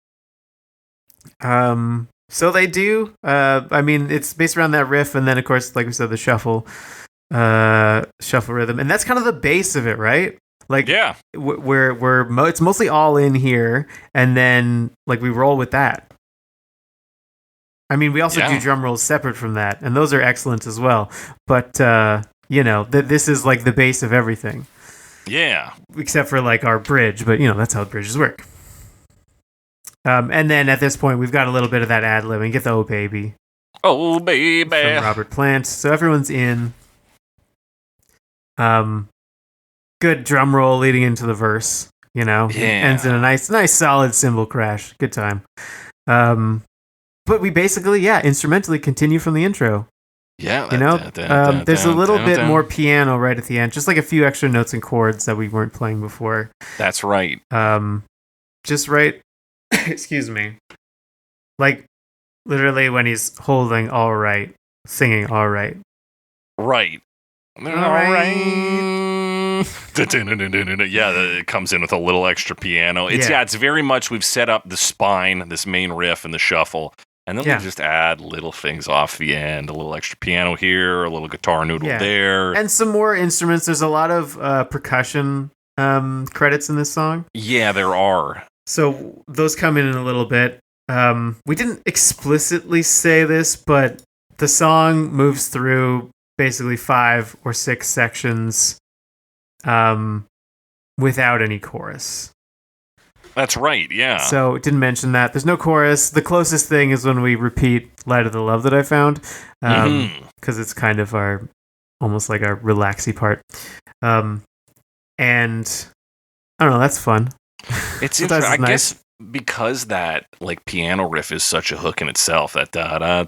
C: So they do. I mean, it's based around that riff, and then of course, like we said, the shuffle rhythm, and that's kind of the base of it, right? Like, yeah, it's mostly all in here, and then like we roll with that. I mean, we also do drum rolls separate from that, and those are excellent as well. But this is like the base of everything.
A: Yeah,
C: except for like our bridge, but that's how bridges work. And then at this point, we've got a little bit of that ad lib and get the "Oh Baby."
A: Oh baby.
C: From Robert Plant. So everyone's in. Good drum roll leading into the verse. Ends in a nice solid cymbal crash. Good time. But we basically, instrumentally continue from the intro.
A: Yeah,
C: there's a little bit more piano right at the end, just like a few extra notes and chords that we weren't playing before.
A: That's right.
C: Just right. Excuse me. Like, literally when he's holding all right, singing all right.
A: Right. All right. Yeah, it comes in with a little extra piano. It's very much we've set up the spine, this main riff, and the shuffle. And then we just add little things off the end. A little extra piano here, a little guitar noodle there.
C: And some more instruments. There's a lot of percussion credits in this song.
A: Yeah, there are.
C: So those come in a little bit. We didn't explicitly say this, but the song moves through basically 5 or 6 sections without any chorus.
A: That's right, yeah.
C: So didn't mention that. There's no chorus. The closest thing is when we repeat Light of the Love that I found, because it's kind of almost like our relaxy part. And I don't know, that's fun.
A: It's interesting. I guess because that like piano riff is such a hook in itself. That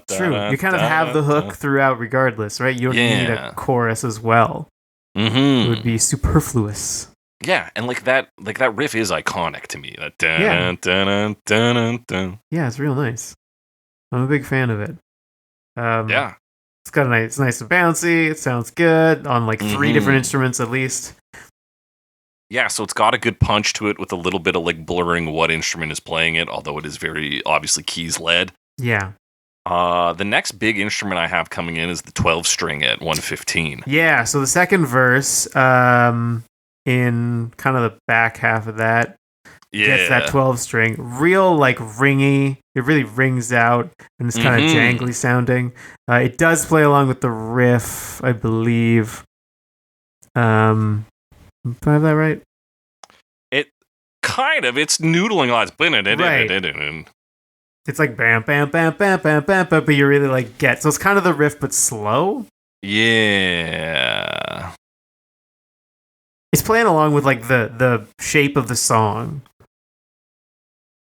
C: true. You kind of have the hook throughout, regardless, right? You don't need a chorus as well. It would be superfluous.
A: Yeah, and like that riff is iconic to me.
C: Yeah, it's real nice. I'm a big fan of it. It's got it's nice and bouncy. It sounds good on like 3 different instruments at least.
A: Yeah, so it's got a good punch to it with a little bit of like blurring what instrument is playing it, although it is very obviously keys led.
C: Yeah.
A: The next big instrument I have coming in is the 12 string at 115.
C: Yeah, so the second verse, in kind of the back half of that, gets that 12 string. Real like ringy. It really rings out and it's kind of jangly sounding. It does play along with the riff, I believe. Do I have that right?
A: It kind of. It's noodling a lot.
C: Right. It's like bam, bam, bam, bam, bam, bam, but you really like get. So it's kind of the riff, but slow.
A: Yeah.
C: It's playing along with like the shape of the song.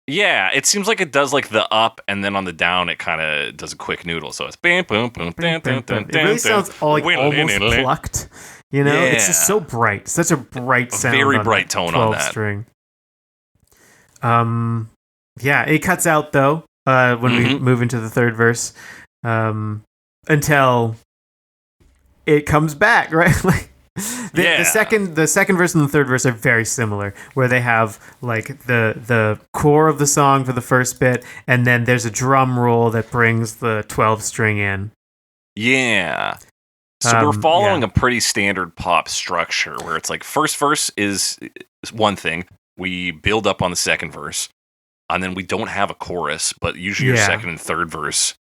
A: Yeah, it seems like it does like the up, and then on the down, it kind of does a quick noodle. So it's bam, boom, boom,
C: bam, bam, bam. It really sounds like almost plucked. It's just so bright. Such a bright sound.
A: Very bright tone on that
C: string. It cuts out though when we move into the third verse, until it comes back, right? Like the second verse and the third verse are very similar, where they have like the core of the song for the first bit, and then there's a drum roll that brings the 12 string in.
A: Yeah. So we're following a pretty standard pop structure where it's like first verse is one thing. We build up on the second verse, and then we don't have a chorus, but usually your second and third verse,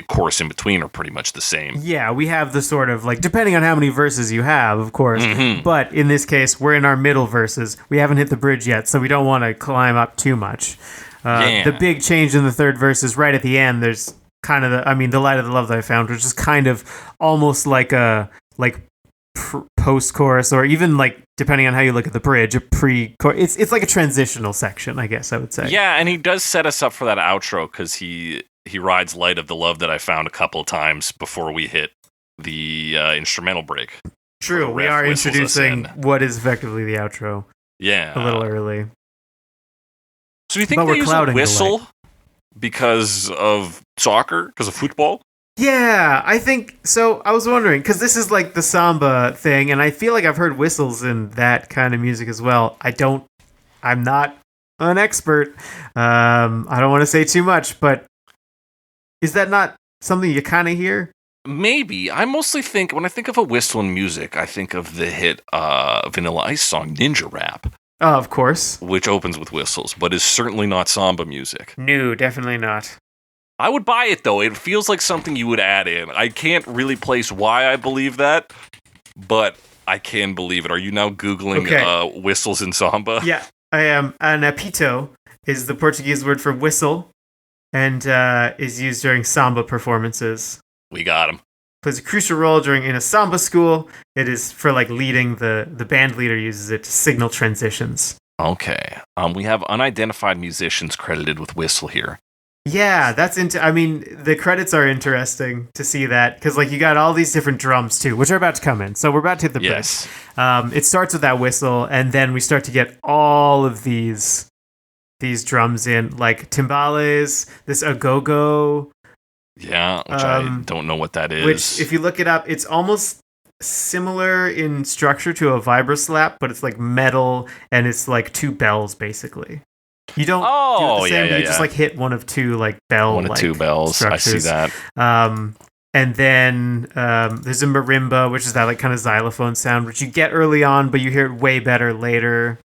A: chorus in between are pretty much the same.
C: Yeah, we have the sort of like, depending on how many verses you have, of course, but in this case, we're in our middle verses. We haven't hit the bridge yet, so we don't want to climb up too much. The big change in the third verse is right at the end. There's kind of the light of the love that I found, which is kind of almost like a post-chorus, or even like depending on how you look at the bridge, a pre-chorus. It's like a transitional section, I guess I would say.
A: Yeah, and he does set us up for that outro because he rides Light of the Love that I found a couple of times before we hit the instrumental break.
C: True, we are introducing what is effectively the outro.
A: Yeah,
C: a little early.
A: So do you think they use a whistle because of soccer, because of football?
C: Yeah, I think so. I was wondering, because this is like the samba thing, and I feel like I've heard whistles in that kind of music as well. I'm not an expert. I don't want to say too much, but is that not something you kind of hear?
A: Maybe. I mostly think, when I think of a whistle in music, I think of the hit Vanilla Ice song, Ninja Rap.
C: Oh, of course.
A: Which opens with whistles, but is certainly not samba music.
C: No, definitely not.
A: I would buy it, though. It feels like something you would add in. I can't really place why I believe that, but I can believe it. Are you now Googling whistles in samba?
C: Yeah, I am. An apito is the Portuguese word for whistle and is used during samba performances.
A: We got him.
C: Plays a crucial role in a samba school. It is for like leading, the band leader uses it to signal transitions.
A: Okay. We have unidentified musicians credited with whistle here.
C: Yeah, the credits are interesting to see that, because like you got all these different drums too, which are about to come in. So we're about to hit the bridge.
A: Yes.
C: It starts with that whistle, and then we start to get all of these drums in, like timbales, this agogo.
A: Yeah, which I don't know what that is.
C: Which, if you look it up, it's almost similar in structure to a vibroslap, but it's like metal, and it's like two bells basically. You don't do it the same, but you just like hit one of two like bell.
A: One of two bells.
C: Structures.
A: I see that.
C: And then there's a marimba, which is that like kind of xylophone sound, which you get early on, but you hear it way better later.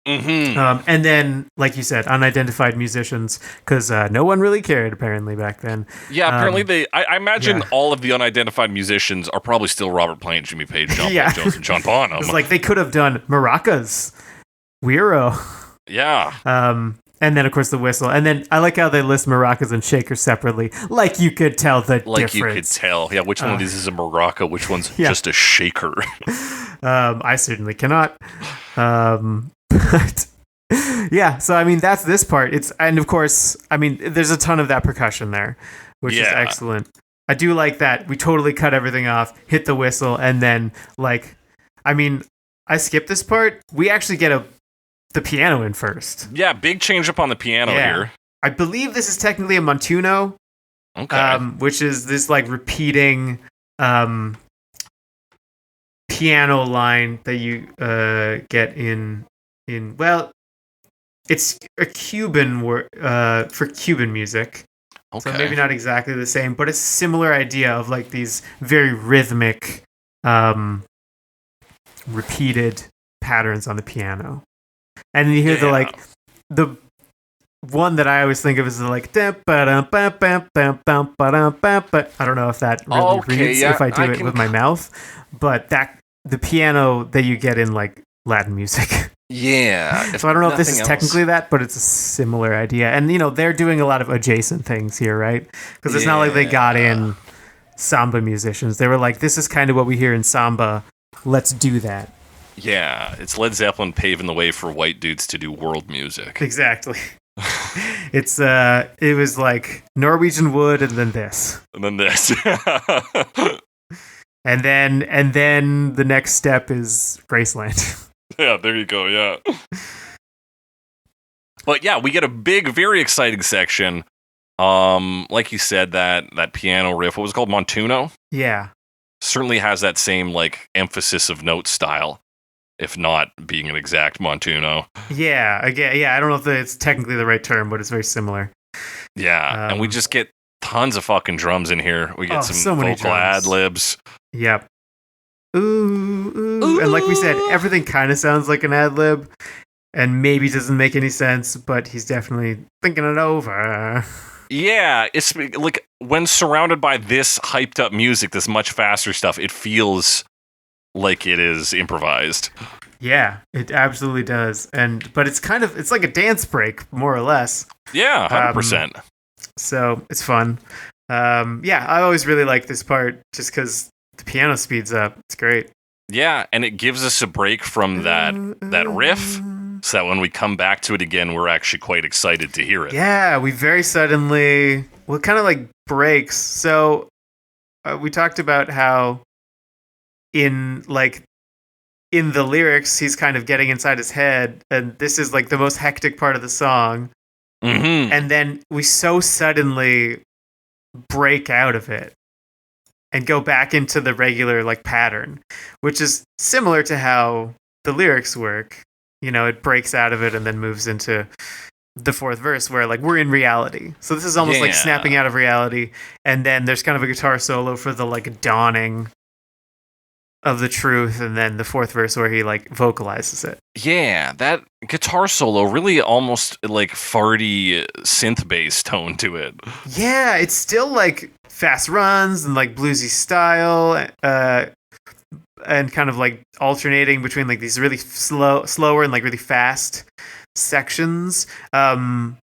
A: Mm-hmm.
C: And then, like you said, unidentified musicians, because no one really cared apparently back then.
A: Yeah, apparently I imagine all of the unidentified musicians are probably still Robert Plant, Jimmy Page, John Paul Jones, and John Bonham.
C: It's like they could have done maracas, güiro.
A: Yeah.
C: And then, of course, the whistle. And then I like how they list maracas and shakers separately. Like you could tell the difference.
A: You could tell. Yeah, which one of these is a maraca? Which one's just a shaker?
C: I certainly cannot. But yeah, so I mean, that's this part. And of course, I mean, there's a ton of that percussion there, which is excellent. I do like that. We totally cut everything off, hit the whistle, and then, like, I mean, I skipped this part. We actually get the piano in first.
A: Yeah, big change up on the piano here.
C: I believe this is technically a montuno.
A: Okay.
C: Which is this like repeating piano line that you get in it's a Cuban word for Cuban music. Okay. So maybe not exactly the same, but a similar idea of like these very rhythmic repeated patterns on the piano. And you hear the one that I always think of is the like I don't know if that really reads if I do it with my mouth, but the piano that you get in like Latin music.
A: Yeah.
C: So I don't know if this is technically that, but it's a similar idea. And they're doing a lot of adjacent things here, right? Because it's not like they got in samba musicians. They were like, this is kind of what we hear in samba. Let's do that.
A: Yeah, it's Led Zeppelin paving the way for white dudes to do world music.
C: Exactly. It was like Norwegian Wood and then this.
A: And then this.
C: and then the next step is Graceland.
A: Yeah, there you go, yeah. But yeah, we get a big, very exciting section. Like you said, that piano riff, what was it called, Montuno?
C: Yeah.
A: Certainly has that same like emphasis of note style, if not being an exact Montuno.
C: Yeah, again, I don't know if it's technically the right term, but it's very similar.
A: Yeah, and we just get tons of fucking drums in here. We get some vocal ad-libs.
C: Yep. Ooh. And like we said, everything kind of sounds like an ad-lib, and maybe doesn't make any sense, but he's definitely thinking it over.
A: Yeah, it's like when surrounded by this hyped up music, this much faster stuff, it feels like it is improvised.
C: Yeah, it absolutely does. But it's like a dance break, more or less.
A: Yeah, 100%.
C: So it's fun. Yeah, I always really like this part just because the piano speeds up. It's great.
A: Yeah, and it gives us a break from that riff, so that when we come back to it again, we're actually quite excited to hear it.
C: Yeah, we very suddenly, well, it kind of like breaks. So we talked about how in the lyrics, he's kind of getting inside his head, and this is like the most hectic part of the song.
A: Mm-hmm.
C: And then we so suddenly break out of it and go back into the regular like pattern, which is similar to how the lyrics work. You know, it breaks out of it and then moves into the fourth verse where like we're in reality. So this is almost like snapping out of reality. And then there's kind of a guitar solo for the like dawning of the truth. And then the fourth verse where he like vocalizes it.
A: Yeah, that guitar solo really almost like farty synth bass tone to it.
C: Yeah, it's still like fast runs and like bluesy style, and kind of like alternating between like these really slower and like really fast sections. But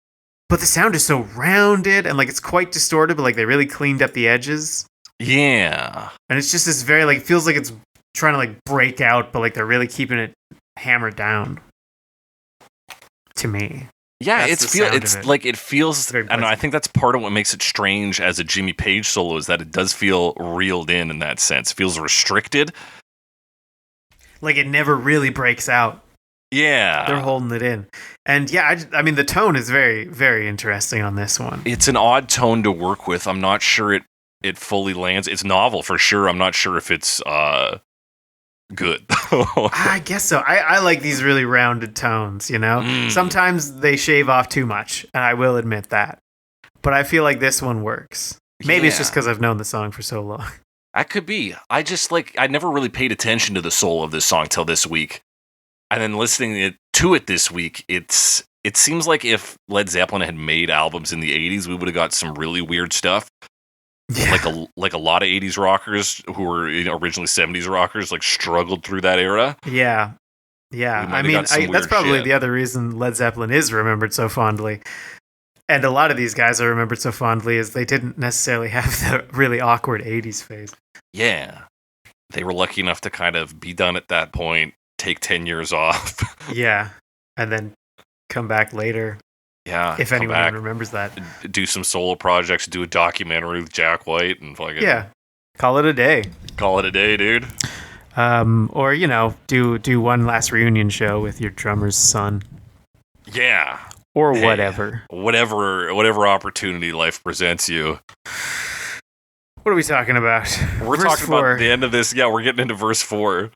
C: the sound is so rounded and like it's quite distorted, but like they really cleaned up the edges.
A: Yeah.
C: And it's just this very like, it feels like it's trying to like break out, but like they're really keeping it hammered down. To me.
A: Yeah, it feels, and I think that's part of what makes it strange as a Jimmy Page solo is that it does feel reeled in that sense. It feels restricted.
C: Like it never really breaks out.
A: Yeah.
C: They're holding it in. And yeah, I mean, the tone is very, very interesting on this one.
A: It's an odd tone to work with. I'm not sure it fully lands. It's novel for sure. I'm not sure if it's good.
C: I guess so. I like these really rounded tones, you know? Sometimes they shave off too much, and I will admit that. But I feel like this one works. Maybe it's just because I've known the song for so long.
A: That could be. I never really paid attention to the soul of this song till this week. And then listening to it this week, it seems like if Led Zeppelin had made albums in the 80s, we would have got some really weird stuff. Yeah. Like a lot of 80s rockers who were originally 70s rockers like struggled through that era.
C: Yeah. I mean, that's probably the other reason Led Zeppelin is remembered so fondly. And a lot of these guys are remembered so fondly is they didn't necessarily have the really awkward 80s phase.
A: Yeah. They were lucky enough to kind of be done at that point, take 10 years off.
C: Yeah. And then come back later.
A: Yeah.
C: If anyone even remembers that.
A: Do some solo projects, do a documentary with Jack White and fucking.
C: Yeah. Call it a day.
A: Call it a day, dude.
C: Or, you know, do one last reunion show with your drummer's son.
A: Yeah.
C: Or whatever.
A: Whatever opportunity life presents you.
C: What are we talking about?
A: We're talking about the end of this. Yeah, we're getting into verse 4.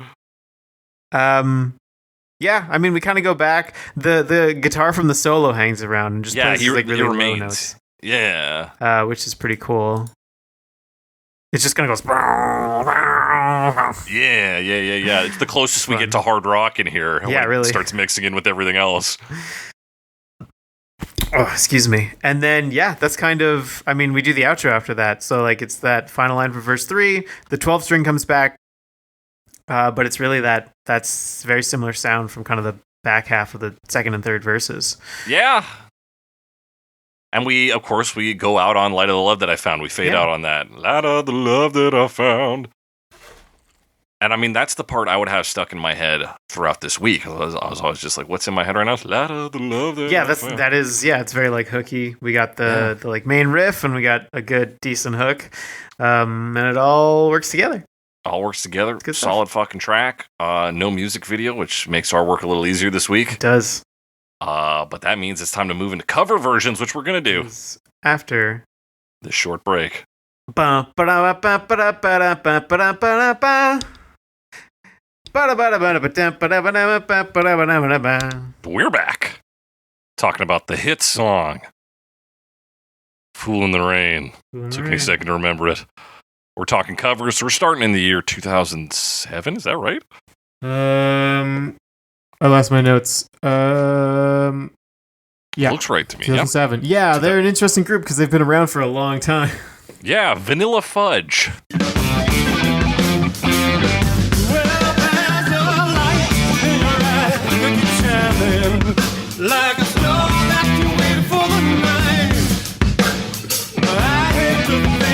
C: Yeah, I mean, we kind of go back. The guitar from the solo hangs around and just plays like really low notes.
A: Yeah.
C: Which is pretty cool. It just kind of goes.
A: Yeah. It's the closest we get to hard rock in here.
C: Yeah, really.
A: It starts mixing in with everything else.
C: Oh, excuse me. And then, yeah, that's kind of, I mean, we do the outro after that. So, like, it's that final line for verse 3. The 12th string comes back. But it's really that's very similar sound from kind of the back half of the second and third verses.
A: Yeah. And we go out on Light of the Love That I Found. We fade out on that. Light of the Love That I Found. And I mean, that's the part I would have stuck in my head throughout this week. I was always just like, what's in my head right now? Light of the Love That I Found.
C: That is, it's very like hooky. We got the like main riff and we got a good, decent hook. And it all works together.
A: All works together. Solid fucking track. No music video, which makes our work a little easier this week.
C: It does.
A: But that means it's time to move into cover versions, which we're going to do
C: after
A: this short break.
C: We're
A: back. Talking about the hit song, Fool in the Rain. Took me a second to remember it. We're talking covers. So we're starting in the year 2007. Is that right?
C: I lost my notes. Yeah.
A: Looks right to me.
C: 2007. Yeah, they're an interesting group because they've been around for a long time.
A: Yeah, Vanilla Fudge.
B: Like a star that you wait for the night. I hate to think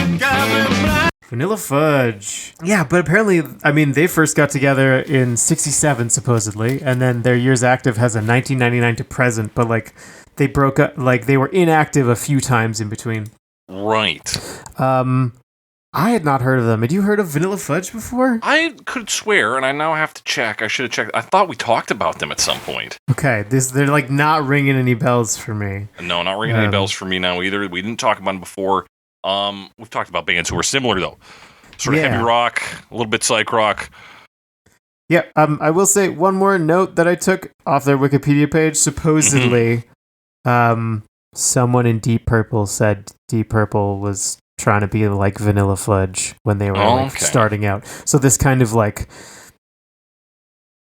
C: Vanilla Fudge. Yeah, but apparently, I mean, they first got together in 67, supposedly, and then their years active has a 1999 to present, but, like, they broke up, like, they were inactive a few times in between.
A: Right.
C: I had not heard of them. Had you heard of Vanilla Fudge before?
A: I could swear, and I now have to check. I should have checked. I thought we talked about them at some point.
C: Okay, they're like not ringing any bells for me.
A: No, not ringing any bells for me now either. We didn't talk about them before. We've talked about bands who are similar though. Sort of heavy rock, a little bit psych rock.
C: Yeah, I will say one more note that I took off their Wikipedia page. Supposedly, someone in Deep Purple said Deep Purple was trying to be like Vanilla Fudge when they were starting out. So this kind of like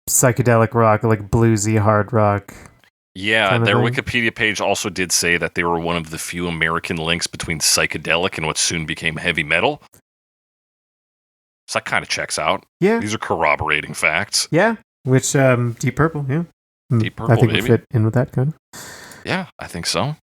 C: psychedelic rock, like bluesy hard rock.
A: Yeah, their Wikipedia page also did say that they were one of the few American links between psychedelic and what soon became heavy metal. So that kind of checks out.
C: Yeah.
A: These are corroborating facts.
C: Yeah, which Deep Purple, yeah.
A: Deep Purple,
C: I think
A: maybe.
C: It fit in with that kind of.
A: Yeah, I think so.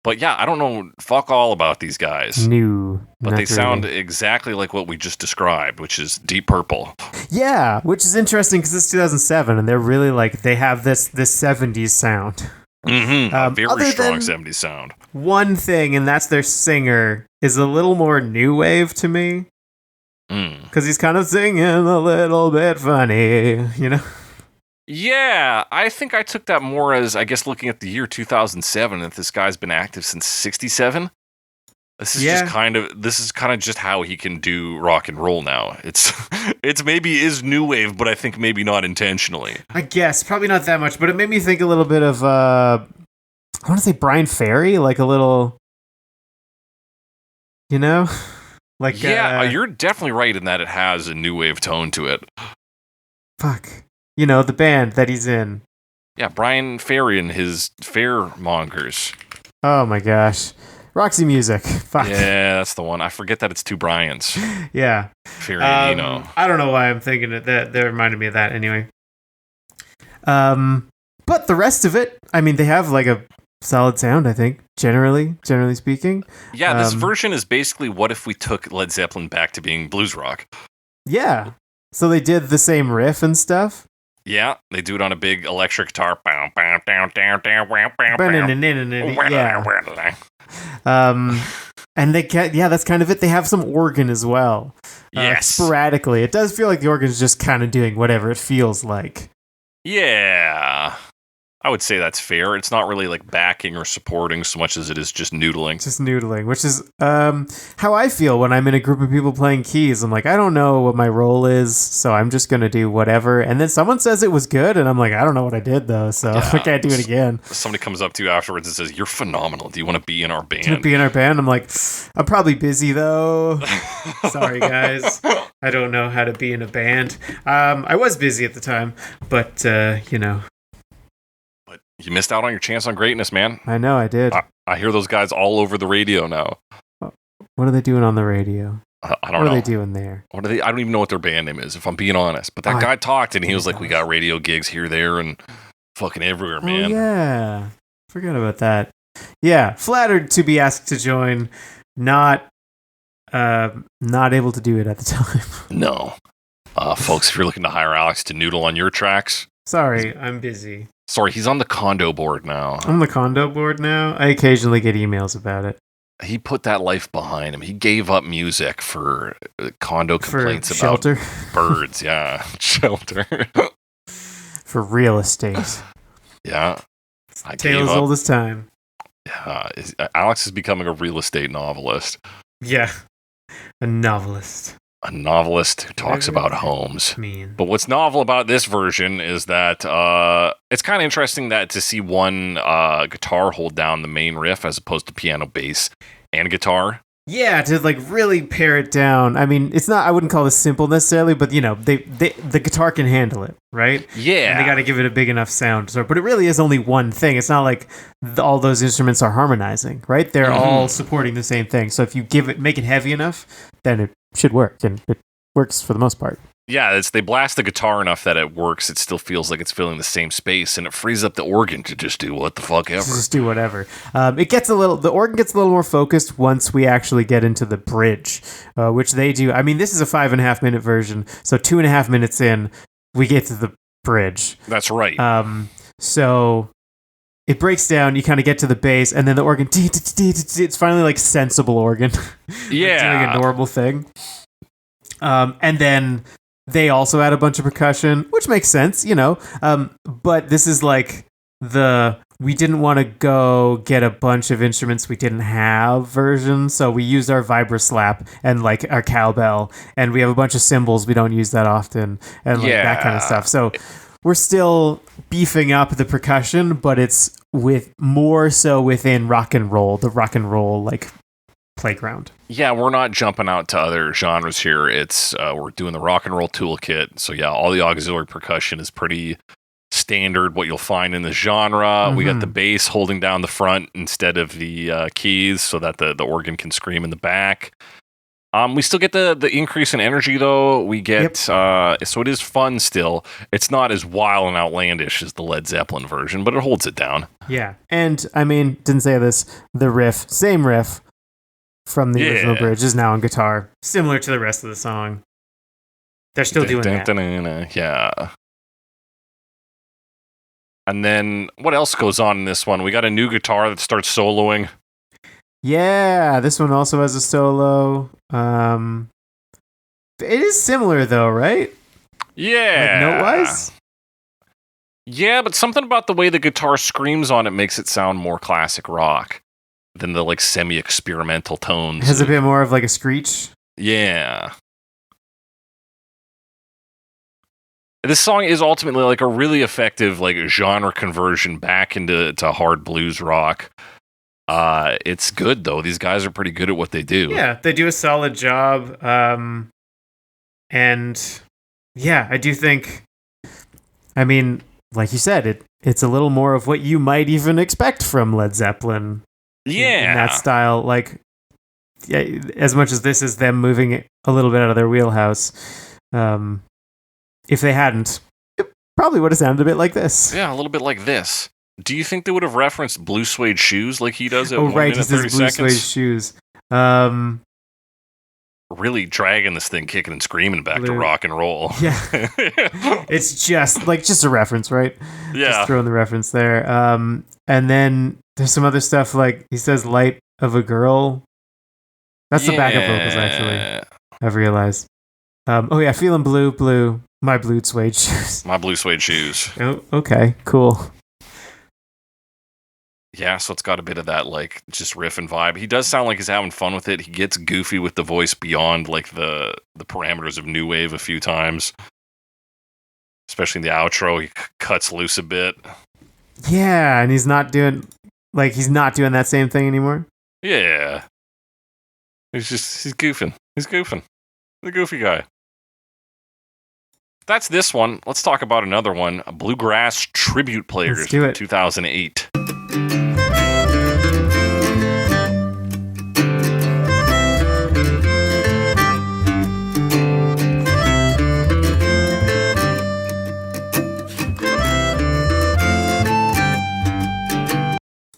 A: But yeah, I don't know fuck all about these guys. But they sound exactly like what we just described, which is Deep Purple.
C: Yeah, which is interesting because it's 2007 and they're really like, they have this 70s sound.
A: Mm-hmm. Very strong 70s sound.
C: One thing, and that's their singer, is a little more new wave to me. Because he's kind of singing a little bit funny, you know?
A: Yeah, I think I took that more as, I guess, looking at the year 2007, that this guy's been active since 67. This is kind of just how he can do rock and roll now. It's maybe is new wave, but I think maybe not intentionally.
C: I guess probably not that much, but it made me think a little bit of I want to say Brian Ferry, like a little, you know, like
A: you're definitely right in that it has a new wave tone to it.
C: Fuck. You know, the band that he's in.
A: Yeah, Brian Ferry and his Fairmongers.
C: Oh my gosh. Roxy Music. Fuck.
A: Yeah, that's the one. I forget that it's two Brians.
C: Yeah.
A: Ferry and Eno.
C: I don't know why I'm thinking it. That reminded me of that anyway. But the rest of it, I mean, they have like a solid sound, I think, generally speaking.
A: Yeah, this version is basically what if we took Led Zeppelin back to being blues rock.
C: Yeah. So they did the same riff and stuff.
A: Yeah, they do it on a big electric guitar.
C: Yeah. And they get, that's kind of it. They have some organ as well.
A: Yes.
C: Sporadically. It does feel like the organ's just kind of doing whatever it feels like.
A: Yeah. I would say that's fair. It's not really like backing or supporting so much as it is just noodling.
C: Just noodling, which is how I feel when I'm in a group of people playing keys. I'm like, I don't know what my role is, so I'm just going to do whatever. And then someone says it was good, and I'm like, I don't know what I did, though, so I can't do it again.
A: Somebody comes up to you afterwards and says, you're phenomenal. Do you want to be in our band?
C: I'm like, I'm probably busy, though. Sorry, guys. I don't know how to be in a band. I was busy at the time, but, you know.
A: You missed out on your chance on greatness, man.
C: I know, I did.
A: I hear those guys all over the radio now.
C: What are they doing on the radio?
A: I don't know.
C: What are they doing there?
A: I don't even know what their band name is, if I'm being honest. But that guy talked, and he was like, we got radio gigs here, there, and fucking everywhere, man.
C: Oh, yeah. Forgot about that. Yeah, flattered to be asked to join. Not able to do it at the time.
A: No. Folks, if you're looking to hire Alex to noodle on your tracks.
C: Sorry, I'm busy.
A: Sorry, he's on the condo board now.
C: On the condo board now? I occasionally get emails about it.
A: He put that life behind him. He gave up music for condo complaints
C: for shelter?
A: About birds. Yeah, shelter.
C: For real estate.
A: Yeah.
C: Tale as old as time.
A: Yeah, Alex is becoming a real estate novelist.
C: Yeah, a novelist.
A: A novelist who talks about homes. But what's novel about this version is that it's kind of interesting that to see one guitar hold down the main riff as opposed to piano, bass, and guitar. Yeah,
C: to like really pare it down. I mean, it's not, I wouldn't call this simple necessarily, but you know, the guitar can handle it, right?
A: Yeah.
C: And they got to give it a big enough sound. So, but it really is only one thing. It's not like all those instruments are harmonizing, right? They're all supporting the same thing. So if you make it heavy enough, then it should work, and it works for the most part.
A: Yeah, they blast the guitar enough that it works. It still feels like it's filling the same space, and it frees up the organ to just do what the fuck ever.
C: Just do whatever. The organ gets a little more focused once we actually get into the bridge, which they do. I mean, this is a 5.5 minute version, so 2.5 minutes in, we get to the bridge.
A: That's right.
C: So it breaks down. You kind of get to the bass, and then the organ. It's finally like sensible organ.
A: Yeah,
C: doing a normal thing. And then they also add a bunch of percussion, which makes sense, but this is like we didn't want to go get a bunch of instruments we didn't have version, so we used our vibroslap and like our cowbell, and we have a bunch of cymbals we don't use that often, and like that kind of stuff. So we're still beefing up the percussion, but it's more so within rock and roll, the rock and roll like playground.
A: Yeah, we're not jumping out to other genres here. It's we're doing the rock and roll toolkit. So yeah, all the auxiliary percussion is pretty standard, what you'll find in the genre. Mm-hmm. We got the bass holding down the front instead of the keys so that the organ can scream in the back. We still get the increase in energy, though. We get so it is fun still. It's not as wild and outlandish as the Led Zeppelin version, but it holds it down.
C: Yeah, and I mean, didn't say this, the same riff from the original bridge is now on guitar, similar to the rest of the song. They're still doing that.
A: Yeah. And then what else goes on in this one? We got a new guitar that starts soloing.
C: Yeah, this one also has a solo. It is similar though, right?
A: Yeah.
C: Like note-wise?
A: Yeah, but something about the way the guitar screams on it makes it sound more classic rock than the like semi-experimental tones.
C: It has a bit more of like a screech.
A: Yeah. This song is ultimately like a really effective like genre conversion back into hard blues rock. It's good though. These guys are pretty good at what they do.
C: Yeah, they do a solid job. And yeah, I do think, I mean, like you said, it's a little more of what you might even expect from Led Zeppelin.
A: Yeah.
C: In that style, like, yeah, as much as this is them moving a little bit out of their wheelhouse. If they hadn't, it probably would have sounded a bit like this.
A: Yeah, a little bit like this. Do you think they would have referenced Blue Suede Shoes like he does at 1
C: right,
A: minute 30
C: Blue
A: seconds?
C: Suede Shoes.
A: Really dragging this thing, kicking and screaming back to rock and roll.
C: Yeah. It's just a reference, right?
A: Yeah.
C: Just throwing the reference there. And then there's some other stuff like he says "Light of a Girl." That's the backup vocals, actually. I've realized. Feeling blue, my blue suede shoes.
A: My blue suede shoes.
C: Oh, okay, cool.
A: Yeah, so it's got a bit of that, like, just riff and vibe. He does sound like he's having fun with it. He gets goofy with the voice beyond, like, the parameters of new wave a few times. Especially in the outro, he cuts loose a bit.
C: Yeah, and he's not doing that same thing anymore.
A: Yeah. He's goofing. He's goofing. The goofy guy. That's this one. Let's talk about another one. Bluegrass Tribute Players.
C: Let's do it.
A: 2008.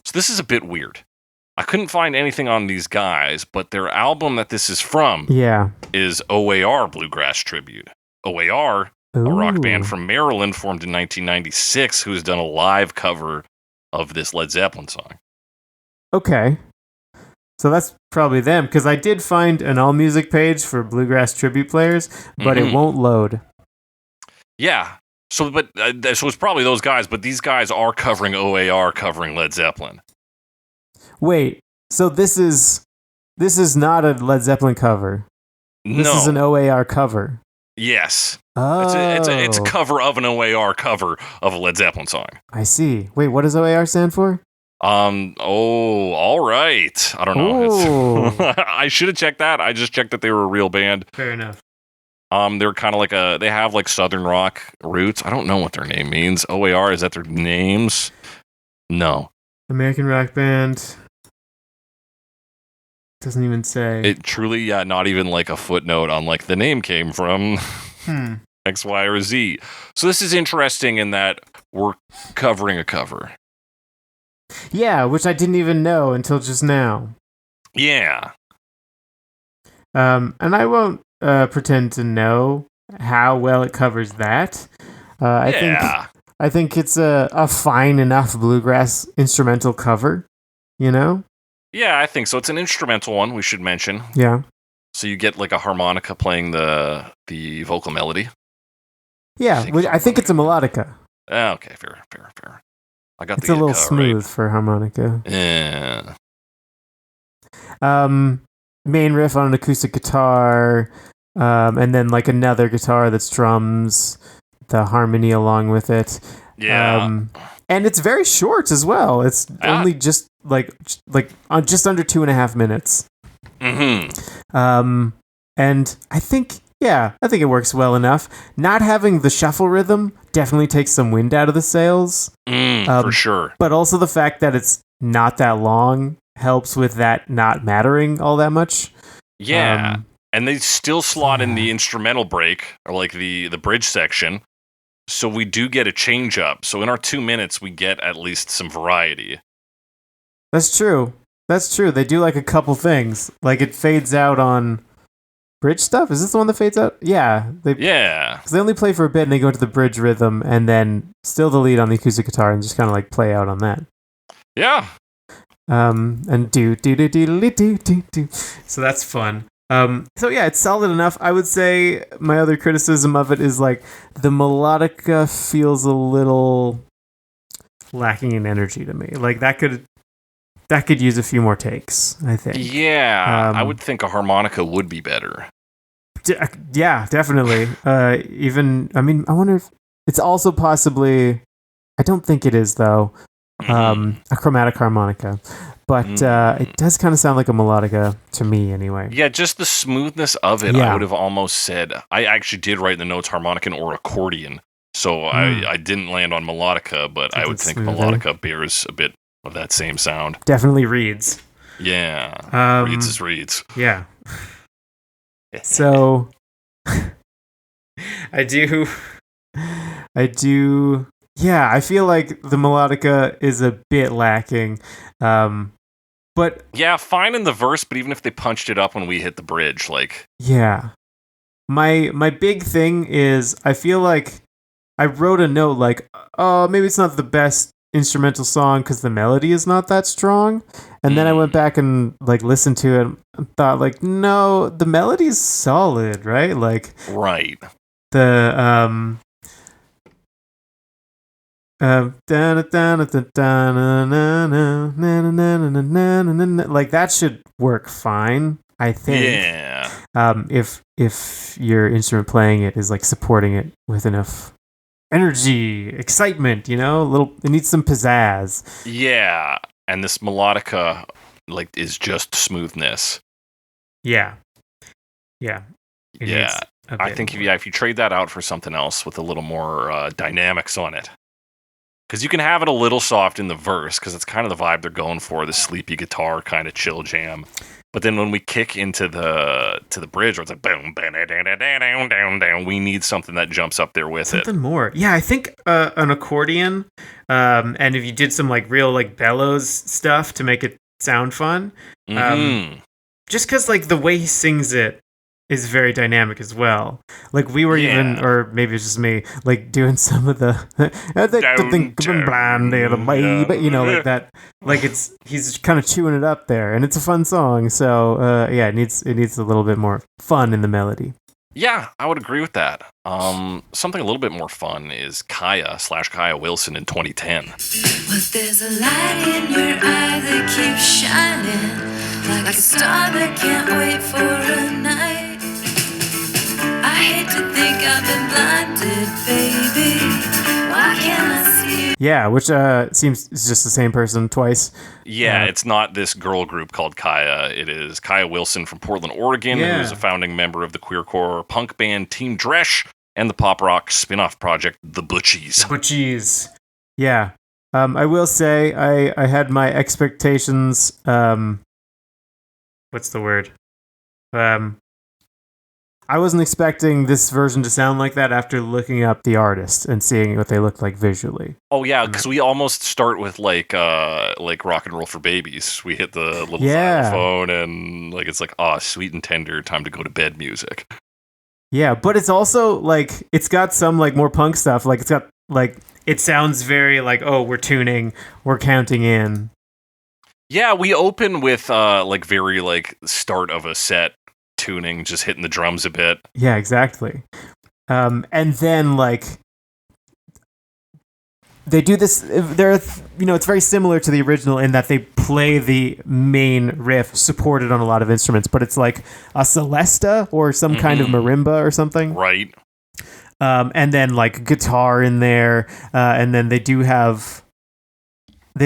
A: So this is a bit weird. I couldn't find anything on these guys, but their album that this is from is OAR Bluegrass Tribute. OAR, a rock band from Maryland formed in 1996 who has done a live cover of this Led Zeppelin song.
C: Okay. So that's probably them, because I did find an AllMusic page for Bluegrass Tribute Players, but it won't load.
A: Yeah. So it's probably those guys, but these guys are covering OAR, covering Led Zeppelin.
C: Wait, so this is not a Led Zeppelin cover. This is an OAR cover.
A: Yes.
C: Oh.
A: It's a cover of an OAR cover of a Led Zeppelin song.
C: I see. Wait, what does OAR stand for?
A: All right. I don't know. I should have checked that. I just checked that they were a real band.
C: Fair enough.
A: They're kind of like they have like Southern rock roots. I don't know what their name means. OAR, is that their names? No.
C: American rock band. Doesn't even say.
A: It truly, not even like a footnote on like the name came from. X, Y, or Z. So this is interesting in that we're covering a cover.
C: Yeah, which I didn't even know until just now.
A: Yeah.
C: And I won't pretend to know how well it covers that. I think it's a fine enough bluegrass instrumental cover, you know?
A: Yeah, I think so. It's an instrumental one, we should mention.
C: Yeah.
A: So you get like a harmonica playing the vocal melody.
C: Yeah, I think it's a melodica.
A: Okay, fair.
C: It's a little smooth right for harmonica.
A: Yeah.
C: Main riff on an acoustic guitar, and then like another guitar that's drums, the harmony along with it.
A: Yeah.
C: And it's very short as well. It's only just just under 2.5 minutes.
A: Mm-hmm.
C: And I think it works well enough. Not having the shuffle rhythm definitely takes some wind out of the sails.
A: For sure.
C: But also the fact that it's not that long helps with that not mattering all that much.
A: Yeah. And they still slot in the instrumental break, or like the bridge section. So we do get a change up. So in our 2 minutes, we get at least some variety.
C: That's true. They do like a couple things. Like it fades out on bridge stuff. Is this the one that fades out? Yeah. Because they only play for a bit and they go into the bridge rhythm and then still the lead on the acoustic guitar and just kind of like play out on that.
A: Yeah.
C: And do. So that's fun. So yeah, it's solid enough. I would say my other criticism of it is like the melodica feels a little lacking in energy to me. Like that could use a few more takes, I think.
A: Yeah, I would think a harmonica would be better.
C: Yeah, definitely. I wonder if it's also possibly, I don't think it is though, a chromatic harmonica. But it does kind of sound like a melodica to me anyway.
A: Yeah, just the smoothness of it, I would have almost said. I actually did write in the notes harmonica or accordion. So I didn't land on melodica, but I would think melodica bears a bit of that same sound.
C: Definitely reeds.
A: Yeah. Reeds is reeds.
C: Yeah. So I do. Yeah, I feel like the melodica is a bit lacking. But
A: yeah, fine in the verse, but even if they punched it up when we hit the bridge, like
C: yeah. My big thing is I feel like I wrote a note like, oh, maybe it's not the best instrumental song because the melody is not that strong. And then I went back and like listened to it and thought like, no, the melody is solid, right? Like
A: right.
C: The like that should work fine, I think.
A: Yeah.
C: If your instrument playing it is like supporting it with enough energy, excitement, you know, it needs some pizzazz.
A: Yeah, and this melodica like is just smoothness.
C: Yeah.
A: I think if you trade that out for something else with a little more dynamics on it. Because you can have it a little soft in the verse, because it's kind of the vibe they're going for, the sleepy guitar kind of chill jam. But then when we kick into the bridge, where it's like boom, down, we need something that jumps up there with
C: something more. Yeah, I think an accordion, and if you did some like real like bellows stuff to make it sound fun, just because like the way he sings it is very dynamic as well. Like we were even, or maybe it's just me, like doing some of the you know, like that. Like he's kind of chewing it up there, and it's a fun song. So yeah, it needs a little bit more fun in the melody.
A: Yeah, I would agree with that. Something a little bit more fun is Kaia Wilson in 2010.
B: But there's a light in your eye that keeps shining, like a star that can't wait for a night. I hate to think I've been blinded, baby. Why can't I see you?
C: Yeah, which seems it's just the same person twice.
A: Yeah, it's not this girl group called Kaia. It is Kaia Wilson from Portland, Oregon, who's a founding member of the queercore punk band Team Dresch and the pop rock spin-off project The Butchies.
C: Butchies. Yeah. I will say I had my expectations what's the word? I wasn't expecting this version to sound like that after looking up the artist and seeing what they looked like visually.
A: Oh yeah, because we almost start with like Rock and Roll for Babies. We hit the little xylophone and like it's like sweet and tender, time to go to bed music.
C: Yeah, but it's also like it's got some like more punk stuff. Like it's got like it sounds very like we're tuning, we're counting in.
A: Yeah, we open with like very like start of a set tuning, just hitting the drums a bit.
C: Yeah, exactly. And then like they do this. It's very similar to the original in that they play the main riff supported on a lot of instruments, but it's like a celesta or some kind of marimba or something,
A: right?
C: And then like guitar in there, and then they've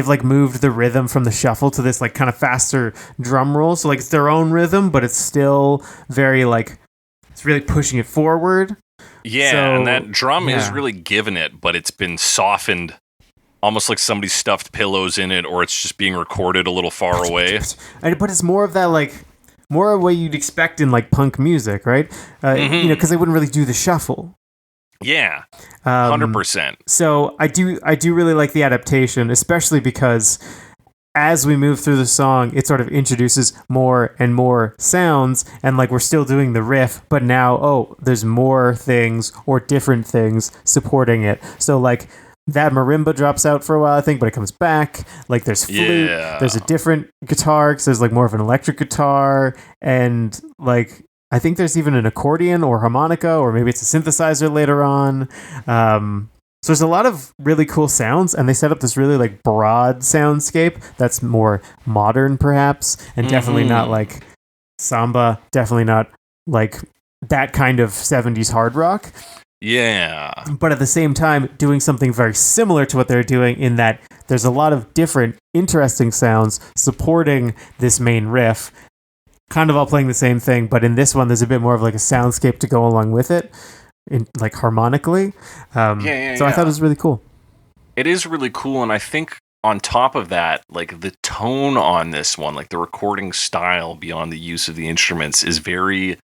C: like moved the rhythm from the shuffle to this like kind of faster drum roll. So like it's their own rhythm, but it's still very like it's really pushing it forward.
A: Yeah, and that drum is really giving it, but it's been softened almost like somebody stuffed pillows in it, or it's just being recorded a little far away.
C: But it's more of that like more of what you'd expect in like punk music, right? Because they wouldn't really do the shuffle.
A: Yeah, 100%.
C: So I do really like the adaptation, especially because as we move through the song, it sort of introduces more and more sounds, and like we're still doing the riff, but now there's more things or different things supporting it. So like that marimba drops out for a while, I think, but it comes back. Like there's flute, there's a different guitar because there's like more of an electric guitar, and like I think there's even an accordion or harmonica, or maybe it's a synthesizer later on. So there's a lot of really cool sounds, and they set up this really like broad soundscape that's more modern, perhaps, and definitely not like samba, definitely not like that kind of 70s hard rock.
A: Yeah.
C: But at the same time, doing something very similar to what they're doing in that there's a lot of different, interesting sounds supporting this main riff, kind of all playing the same thing, but in this one, there's a bit more of like a soundscape to go along with it, in like harmonically. So I thought it was really cool.
A: It is really cool, and I think on top of that, like the tone on this one, like the recording style beyond the use of the instruments is very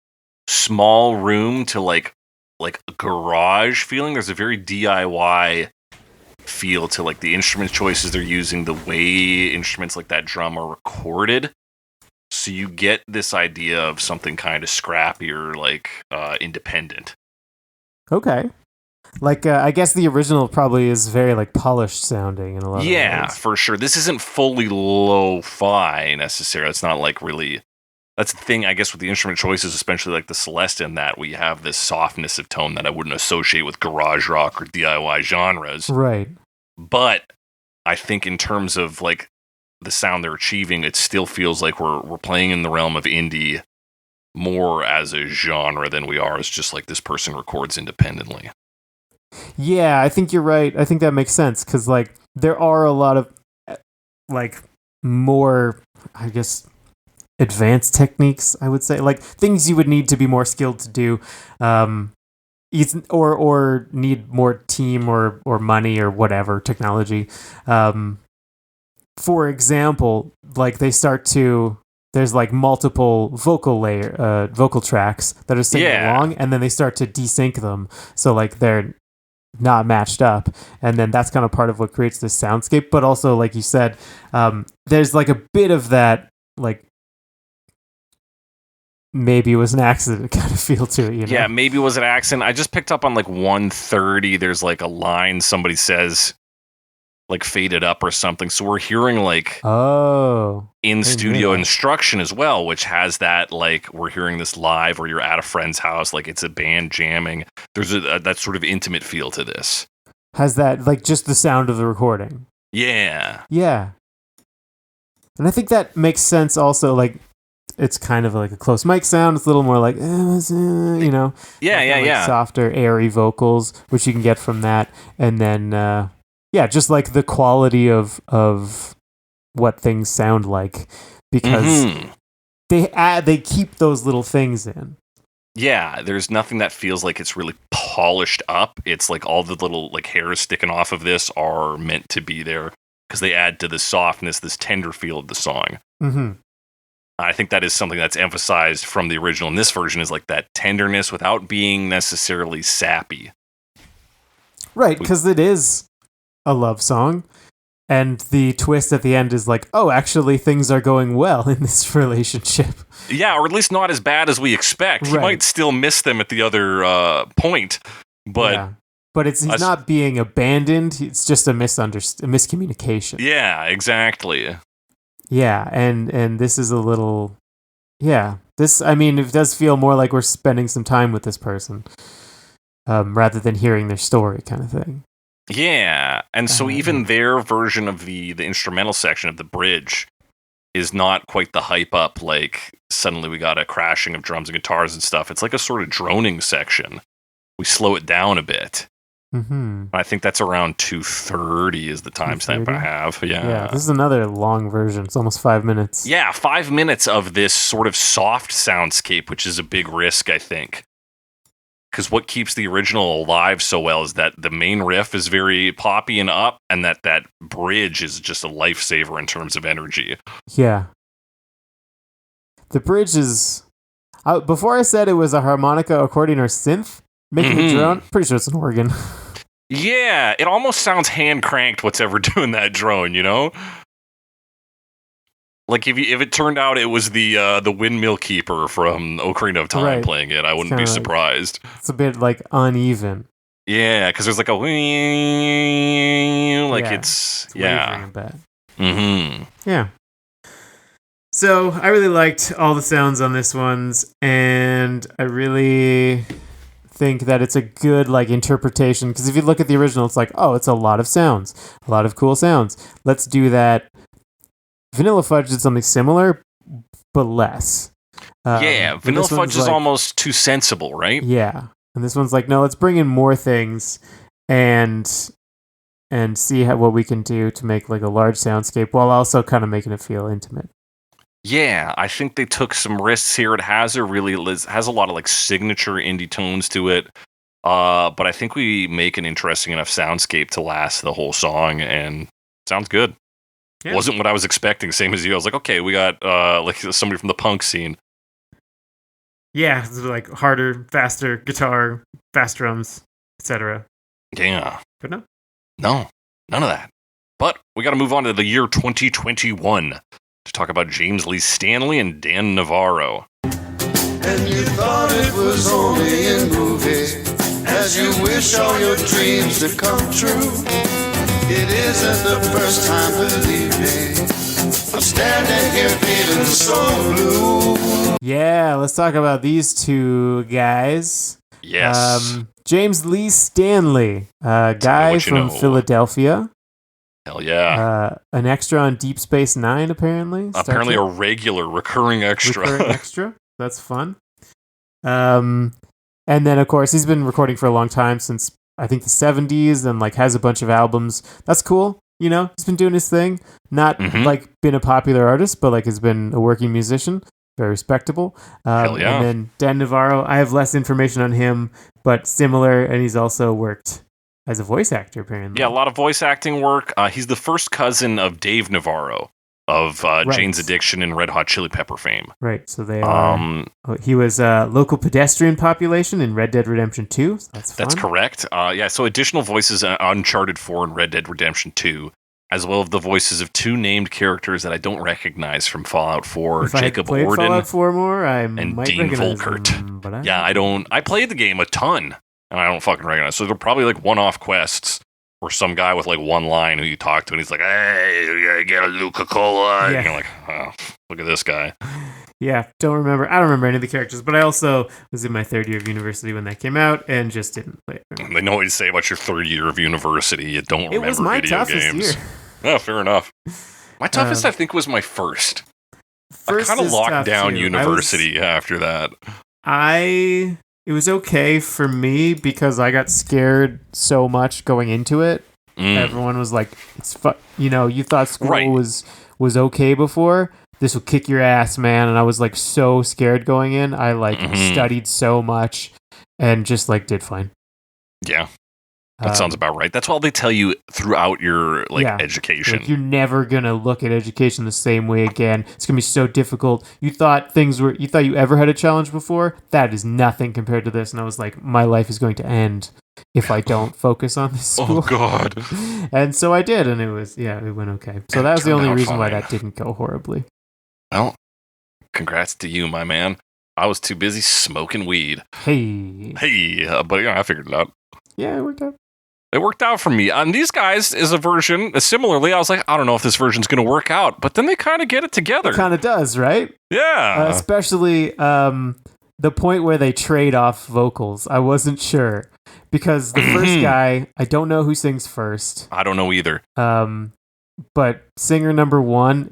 A: small room to like a garage feeling. There's a very DIY feel to like the instrument choices they're using, the way instruments like that drum are recorded. So you get this idea of something kind of scrappy or like independent.
C: Okay. Like, I guess the original probably is very like polished sounding in a lot of ways.
A: Yeah, for sure. This isn't fully lo-fi necessarily. It's not like really... That's the thing, I guess, with the instrument choices, especially like the Celesta, in that we have this softness of tone that I wouldn't associate with garage rock or DIY genres.
C: Right.
A: But I think in terms of like the sound they're achieving, it still feels like we're playing in the realm of indie more as a genre than we are as just like this person records independently.
C: Yeah, I think you're right. I think that makes sense because like there are a lot of like more, I guess, advanced techniques, I would say, like things you would need to be more skilled to do, or need more team or money or whatever technology. For example, like there's like multiple vocal tracks that are singing along, and then they start to desync them, so like they're not matched up, and then that's kind of part of what creates this soundscape. But also, like you said, there's like a bit of that like maybe it was an accident kind of feel to it, you know?
A: Yeah, maybe it was an accident. I just picked up on like 1:30, there's like a line somebody says like faded up or something. So we're hearing like in-studio instruction as well, which has that like we're hearing this live or you're at a friend's house, like it's a band jamming. There's that sort of intimate feel to this.
C: Has that like just the sound of the recording.
A: Yeah.
C: Yeah. And I think that makes sense also, like it's kind of like a close mic sound. It's a little more like, you know.
A: Yeah.
C: Softer, airy vocals, which you can get from that. And then, just like the quality of what things sound like. Because they keep those little things in.
A: Yeah, there's nothing that feels like it's really polished up. It's like all the little like hairs sticking off of this are meant to be there because they add to the softness, this tender feel of the song.
C: Mm-hmm.
A: I think that is something that's emphasized from the original in this version, is like that tenderness without being necessarily sappy.
C: Right, because it is a love song. And the twist at the end is like, oh, actually, things are going well in this relationship.
A: Yeah, or at least not as bad as we expect. Right. He might still miss them at the other point, but...
C: Yeah. But he's not being abandoned. It's just a miscommunication.
A: Yeah, exactly.
C: Yeah, and this is a little... Yeah, it does feel more like we're spending some time with this person rather than hearing their story kind of thing.
A: Yeah, and so even their version of the instrumental section of the bridge is not quite the hype up, like suddenly we got a crashing of drums and guitars and stuff. It's like a sort of droning section. We slow it down a bit.
C: Mm-hmm.
A: I think that's around 2:30 is the timestamp I have. Yeah,
C: this is another long version. It's almost 5 minutes.
A: Yeah, 5 minutes of this sort of soft soundscape, which is a big risk, I think. Because what keeps the original alive so well is that the main riff is very poppy and up, and that bridge is just a lifesaver in terms of energy.
C: Yeah. The bridge is... before I said it was a harmonica, accordion, or synth making a drone, pretty sure it's an organ.
A: Yeah, it almost sounds hand-cranked what's ever doing that drone, you know? Like, if it turned out it was the Windmill Keeper from Ocarina of Time playing it, I wouldn't be surprised.
C: It's a bit, like, uneven.
A: Yeah, because there's, like, a... it's
C: wavering a bit.
A: Mm-hmm.
C: Yeah. So, I really liked all the sounds on this ones, and I really think that it's a good, like, interpretation, because if you look at the original, it's like, oh, it's a lot of sounds, a lot of cool sounds. Let's do that. Vanilla Fudge did something similar, but less.
A: Vanilla Fudge is almost too sensible, right?
C: Yeah. And this one's like, no, let's bring in more things and see what we can do to make like a large soundscape while also kind of making it feel intimate.
A: Yeah, I think they took some risks here. It has a lot of like signature indie tones to it. But I think we make an interesting enough soundscape to last the whole song, and it sounds good. Yeah. Wasn't what I was expecting, same as you. I was like, okay, we got like somebody from the punk scene.
C: Yeah, it's like harder, faster guitar, fast drums, etc.
A: Yeah.
C: But no,
A: none of that. But we got to move on to the year 2021 to talk about James Lee Stanley and Dan Navarro.
B: And you thought it was only in movies, as you wish all your dreams to come true. It isn't the first time, believe me. I'm standing here feeling so blue.
C: Yeah, let's talk about these two guys.
A: Yes.
C: James Lee Stanley, a guy from Philadelphia.
A: Hell yeah.
C: An extra on Deep Space Nine, apparently.
A: Apparently a regular, recurring extra. That's fun. And then, of course, he's been recording for a long time, since I think the 70s, and like has a bunch of albums. That's cool. You know, he's been doing his thing. Not like been a popular artist, but like has been a working musician. Very respectable. Hell yeah.
C: And then Dan Navarro, I have less information on him, but similar, and he's also worked as a voice actor, apparently.
A: Yeah, a lot of voice acting work. He's the first cousin of Dave Navarro of Jane's Addiction and Red Hot Chili Pepper fame.
C: Right, so they are... he was local pedestrian population in Red Dead Redemption 2. So that's fun.
A: That's correct. So additional voices on Uncharted 4 and Red Dead Redemption 2, as well as the voices of two named characters that I don't recognize from Fallout 4, Jacob Orden
C: Fallout 4 more,
A: and Dean Volkert.
C: But
A: I played the game a ton, and I don't fucking recognize. So they're probably like one-off quests or some guy with like one line who you talk to, and he's like, "Hey, get a Coca-Cola," and you're like, "Oh, look at this guy."
C: Yeah, I don't remember any of the characters, but I also was in my third year of university when that came out and just didn't play it.
A: They know what you say about your third year of university. You don't remember
C: it was my
A: video
C: toughest
A: games.
C: Year.
A: Oh, fair enough. My toughest, I think, was my first. I kind of locked down university after that.
C: It was okay for me because I got scared so much going into it. Everyone was like, you thought school was okay before. This will kick your ass, man. And I was like so scared going in. I studied so much and just like did fine.
A: Yeah. That sounds about right. That's all they tell you throughout your education.
C: Like, you're never gonna look at education the same way again. It's gonna be so difficult. You thought you ever had a challenge before? That is nothing compared to this. And I was like, my life is going to end if I don't focus on this school.
A: Oh God.
C: And so I did, and it went okay. So that was the only reason why that didn't go horribly.
A: Well, congrats to you, my man. I was too busy smoking weed.
C: Hey,
A: but I figured it out.
C: Yeah, it worked out.
A: It worked out for me. On these guys is a version. Similarly, I was like, I don't know if this version's going to work out, but then they kind of get it together.
C: It kind of does, right?
A: Yeah.
C: Especially the point where they trade off vocals. I wasn't sure because the first guy, I don't know who sings first.
A: I don't know either.
C: But singer number one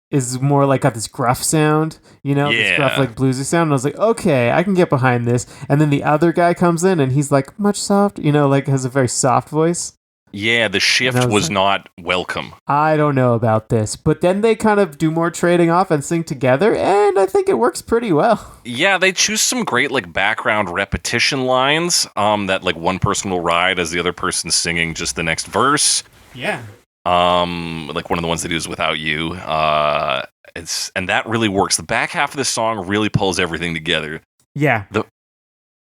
C: is more like got this gruff sound, this gruff like bluesy sound. And I was like, okay, I can get behind this. And then the other guy comes in and he's like much soft, like has a very soft voice.
A: Yeah, the shift was not welcome.
C: I don't know about this, but then they kind of do more trading off and sing together, and I think it works pretty well.
A: Yeah, they choose some great like background repetition lines that like one person will ride as the other person's singing just the next verse.
C: Yeah.
A: Like one of the ones they do is Without You. And that really works. The back half of the song really pulls everything together.
C: Yeah.
A: The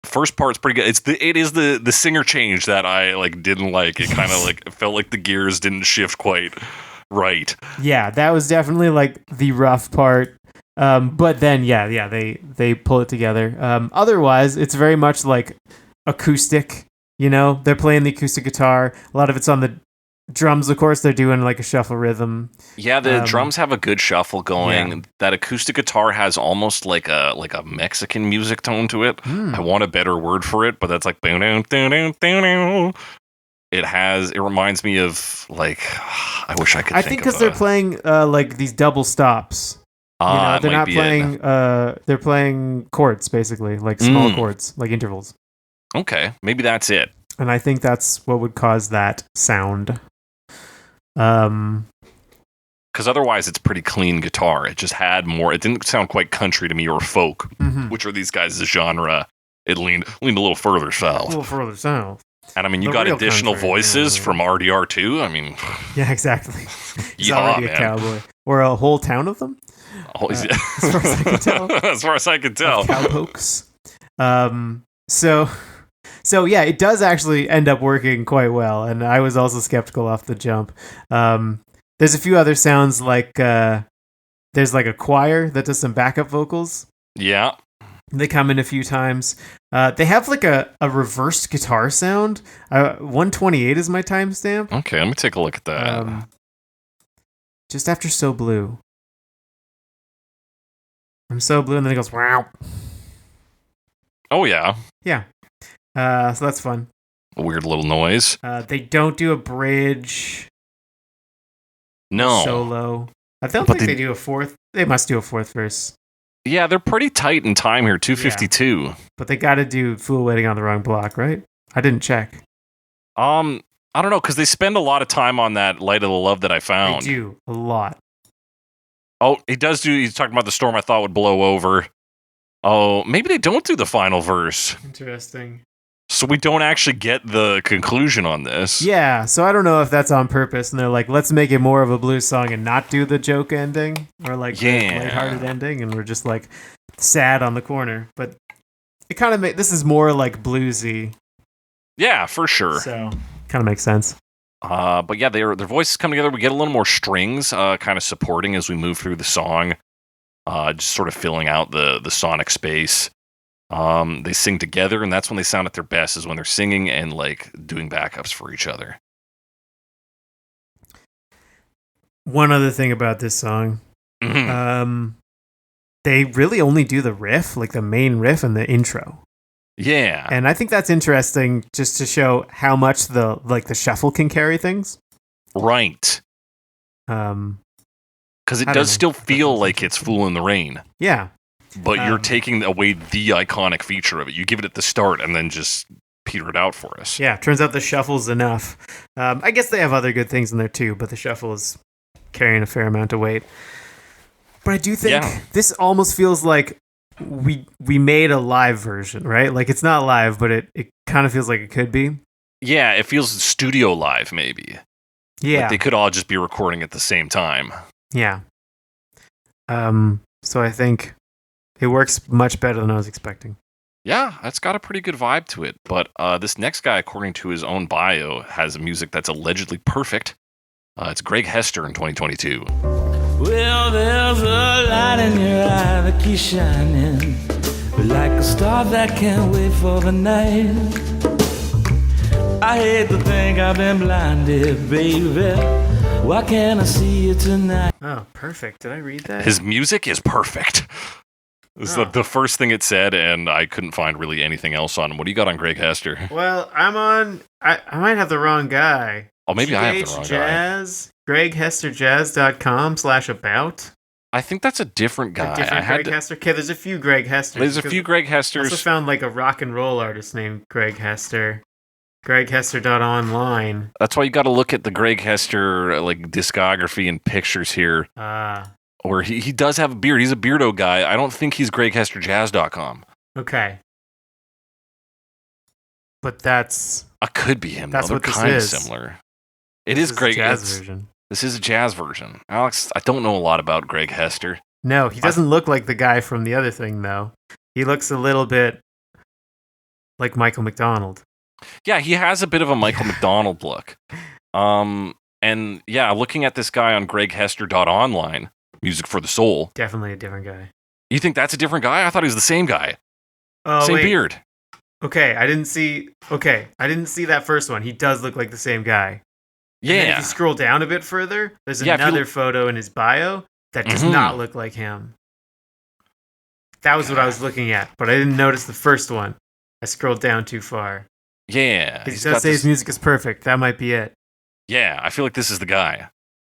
A: first part's pretty good. It is the singer change that I like didn't like. It kind of like felt like the gears didn't shift quite right.
C: Yeah, that was definitely like the rough part. But then they pull it together. Otherwise, it's very much like acoustic. They're playing the acoustic guitar. A lot of it's on the drums, of course. They're doing like a shuffle rhythm.
A: Yeah, the drums have a good shuffle going. Yeah. That acoustic guitar has almost like a Mexican music tone to it. I want a better word for it, but that's like it reminds me of like I wish I could.
C: I think because they're playing like these double stops. They're not playing. They're playing chords basically, like small chords, like intervals.
A: Okay, maybe that's it.
C: And I think that's what would cause that sound. Because
A: otherwise it's pretty clean guitar. It just had more. It didn't sound quite country to me or folk, which are these guys' genre. It leaned a little further south. And I mean, you got additional country, voices from RDR2. I mean,
C: yeah, exactly. He's already a cowboy, or a whole town of them.
A: As far as I can tell. As far as I can tell.
C: Cowpokes. So yeah, it does actually end up working quite well, and I was also skeptical off the jump. There's a few other sounds like there's like a choir that does some backup vocals.
A: Yeah.
C: They come in a few times. They have like a reversed guitar sound. 128 is my timestamp.
A: Okay, let me take a look at that.
C: Just after So Blue. I'm so blue, and then it goes, wow.
A: Oh, yeah.
C: Yeah. So that's fun.
A: A weird little noise.
C: They don't do a bridge.
A: No.
C: Solo. I don't think they do a fourth. They must do a fourth verse.
A: Yeah, they're pretty tight in time here, 2:52. Yeah.
C: But they got to do Fool Waiting on the Wrong Block, right? I didn't check.
A: I don't know, because they spend a lot of time on that Light of the Love that I found.
C: They do, a lot.
A: Oh, he's talking about the storm I thought would blow over. Oh, maybe they don't do the final verse.
C: Interesting.
A: So we don't actually get the conclusion on this.
C: Yeah, so I don't know if that's on purpose, and they're like, let's make it more of a blues song and not do the joke ending, or like the lighthearted ending, and we're just like sad on the corner. But it kind of this is more like bluesy.
A: Yeah, for sure.
C: So kind of makes sense.
A: But yeah, their voices come together. We get a little more strings kind of supporting as we move through the song, just sort of filling out the sonic space. They sing together, and that's when they sound at their best, is when they're singing and like doing backups for each other.
C: One other thing about this song, they really only do the riff, like the main riff and the intro.
A: Yeah.
C: And I think that's interesting just to show how much the shuffle can carry things.
A: Right. Because it does still feel like it's Fool in the Rain.
C: Yeah.
A: But you're taking away the iconic feature of it. You give it at the start and then just peter it out for us.
C: Yeah, turns out the shuffle's enough. I guess they have other good things in there too, but the shuffle is carrying a fair amount of weight. But I do think this almost feels like we made a live version, right? Like it's not live, but it kind of feels like it could be.
A: Yeah, it feels studio live, maybe.
C: Yeah.
A: Like they could all just be recording at the same time.
C: Yeah. So I think it works much better than I was expecting.
A: Yeah, that's got a pretty good vibe to it. But this next guy, according to his own bio, has music that's allegedly perfect. It's Greg Hester in 2022.
B: Well, there's a light in your eye that keeps shining, like a star that can't wait for the night. I hate to think I've been blinded, baby. Why can't I see you tonight?
C: Oh, perfect. Did I read that?
A: His music is perfect. This is the first thing it said, and I couldn't find really anything else on him. What do you got on Greg Hester?
C: Well, I'm on... I might have the wrong guy.
A: Oh, maybe I have the wrong
C: Jazz, guy. GregHesterJazz.com/about.
A: I think that's a different guy.
C: A different Greg Hester? Okay, there's a few Greg Hesters.
A: There's a few Greg Hesters.
C: I also found like a rock and roll artist named Greg Hester. GregHester.online.
A: That's why you got to look at the Greg Hester like discography and pictures here. Or he does have a beard. He's a beardo guy. I don't think he's GregHesterJazz.com.
C: Okay. But that's...
A: could be him.
C: That's
A: though.
C: what
A: They're
C: this
A: kind of
C: is.
A: similar.
C: This is Greg. A jazz version.
A: This is a jazz version. Alex, I don't know a lot about Greg Hester.
C: No, he doesn't look like the guy from the other thing, though. He looks a little bit like Michael McDonald.
A: Yeah, he has a bit of a Michael McDonald look. And yeah, looking at this guy on GregHester.online, Music for the Soul.
C: Definitely a different guy.
A: You think that's a different guy? I thought he was the same guy.
C: Oh,
A: same beard.
C: Okay, I didn't see that first one. He does look like the same guy.
A: Yeah.
C: And then if you scroll down a bit further, there's another photo in his bio that does not look like him. That was what I was looking at, but I didn't notice the first one. I scrolled down too far.
A: Yeah.
C: He does say his music is perfect. That might be it.
A: Yeah, I feel like this is the guy.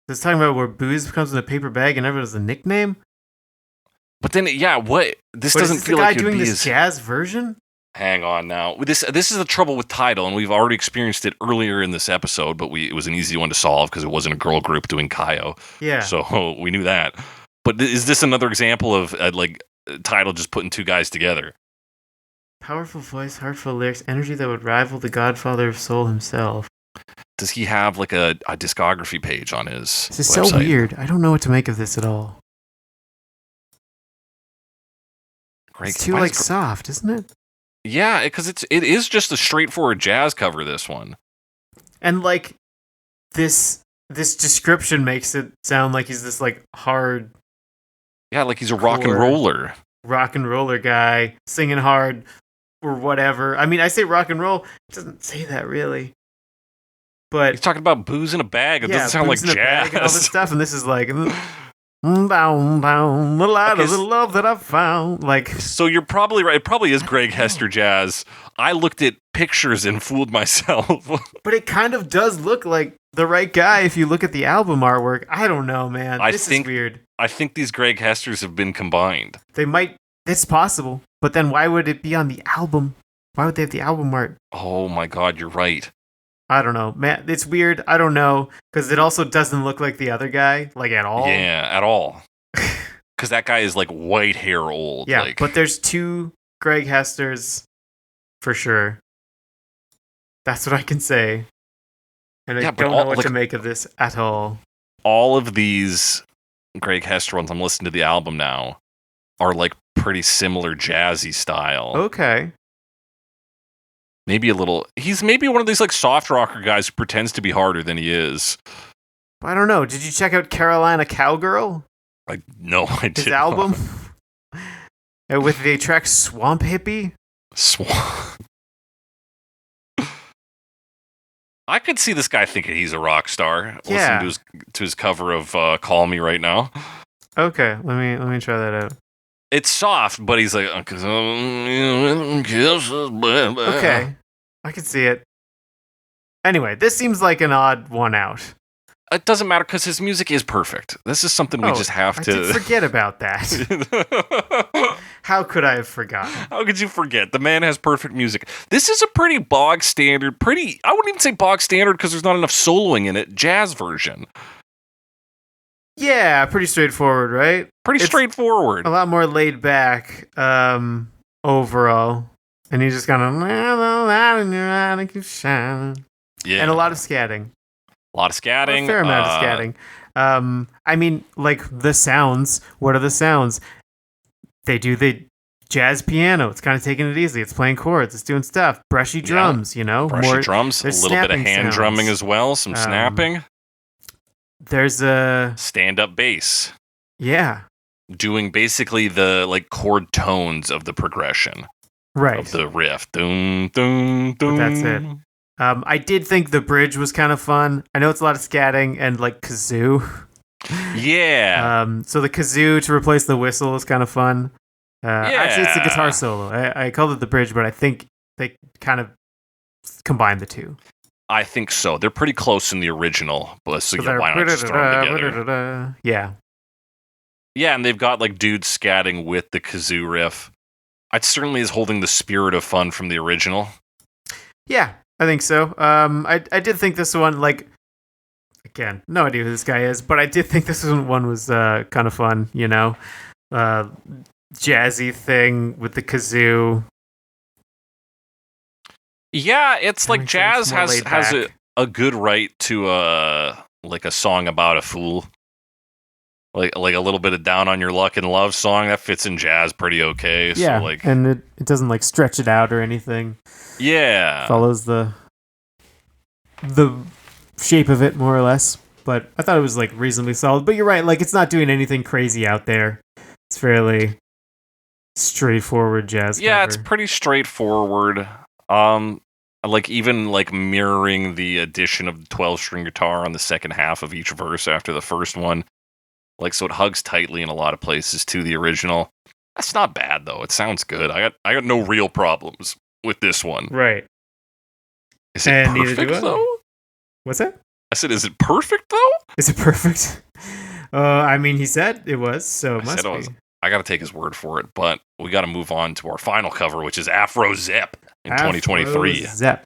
C: This talking about where booze comes in a paper bag and everyone has a nickname?
A: But then, yeah, what? This doesn't feel like
C: the guy doing this jazz version?
A: Hang on now. This is the trouble with title, and we've already experienced it earlier in this episode, but it was an easy one to solve because it wasn't a girl group doing Kaia.
C: Yeah.
A: So we knew that. But is this another example of title just putting two guys together?
C: Powerful voice, heartful lyrics, energy that would rival the Godfather of Soul himself.
A: Does he have like a discography page on his
C: This is
A: website?
C: So weird. I don't know what to make of this at all.
A: Greg,
C: it's too soft, isn't it?
A: Yeah, because it is just a straightforward jazz cover, this one.
C: And like this description makes it sound like he's this like hard.
A: Yeah, like he's a rock and roller.
C: Rock and roller guy singing hard or whatever. I mean, I say rock and roll. It doesn't say that really. But
A: he's talking about booze in a bag. It doesn't sound like jazz.
C: And all this stuff, and this is like down, down, the light of the love that I found. Like,
A: so you're probably right. It probably is Greg Hester jazz. I looked at pictures and fooled myself.
C: But it kind of does look like the right guy if you look at the album artwork. I don't know, man. This is weird.
A: I think these Greg Hesters have been combined.
C: They might. It's possible. But then why would it be on the album? Why would they have the album art?
A: Oh my God, you're right.
C: I don't know, man. It's weird. I don't know because it also doesn't look like the other guy, like at all.
A: Yeah, at all. Because that guy is like white hair old.
C: Yeah, but there's two Greg Hesters for sure. That's what I can say. And I don't know what to make of this at all.
A: All of these Greg Hester ones, I'm listening to the album now, are like pretty similar jazzy style.
C: Okay.
A: Maybe a little. He's maybe one of these like soft rocker guys who pretends to be harder than he is.
C: I don't know. Did you check out Carolina Cowgirl?
A: No, I didn't.
C: His album? With the track Swamp Hippie?
A: Swamp. I could see this guy thinking he's a rock star.
C: Yeah.
A: Listen to his cover of "Call Me" right now.
C: Okay, let me try that out.
A: It's soft, but he's like, okay,
C: I can see it. Anyway, this seems like an odd one out.
A: It doesn't matter because his music is perfect. This is something we just have to...
C: I did forget about that. How could I have forgotten?
A: How could you forget? The man has perfect music. This is a pretty bog standard, I wouldn't even say bog standard because there's not enough soloing in it, jazz version.
C: Yeah, pretty straightforward, right?
A: Straightforward.
C: A lot more laid back overall. And he's just kind of light in your eye that keeps shining.
A: Yeah.
C: And a lot of scatting.
A: A lot of scatting.
C: A fair amount of scatting. I mean, like, the sounds. What are the sounds? They do the jazz piano. It's kind of taking it easy. It's playing chords. It's doing stuff. Brushy drums, you know?
A: Brushy drums. A little bit of hand drumming as well. Some snapping.
C: There's a...
A: stand-up bass.
C: Yeah.
A: Doing basically the, like, chord tones of the progression.
C: Right.
A: Of the riff. Doom, doom, doom.
C: But that's it. I did think the bridge was kind of fun. I know it's a lot of scatting and, like, kazoo.
A: Yeah.
C: So the kazoo to replace the whistle is kind of fun. Actually, it's a guitar solo. I called it the bridge, but I think they kind of combined the two.
A: I think so. They're pretty close in the original, but so why not just throw them together?
C: Yeah.
A: Yeah, and they've got like dudes scatting with the kazoo riff. It certainly is holding the spirit of fun from the original. Yeah,
C: I think so. I did think this one, like, again, no idea who this guy is, but I did think this one was kind of fun, you know? Jazzy thing with the kazoo.
A: Yeah, it's like jazz has a good right to like a song about a fool. Like a little bit of down on your luck and love song that fits in jazz pretty okay.
C: Yeah,
A: so like,
C: and it doesn't like stretch it out or anything.
A: Yeah,
C: follows the shape of it more or less. But I thought it was like reasonably solid. But you're right, like it's not doing anything crazy out there. It's fairly straightforward jazz.
A: Yeah,
C: cover.
A: It's pretty straightforward. Like even like mirroring the addition of the 12-string guitar on the second half of each verse after the first one. Like, so it hugs tightly in a lot of places to the original. That's not bad though. It sounds good. I got no real problems with this one.
C: Right.
A: Is it perfect though?
C: What's that?
A: I said, is it perfect though?
C: Is it perfect? I mean, he said it was, so it must be.
A: I got to take his word for it, but we got to move on to our final cover, which is AfroZep in 2023.
C: AfroZep.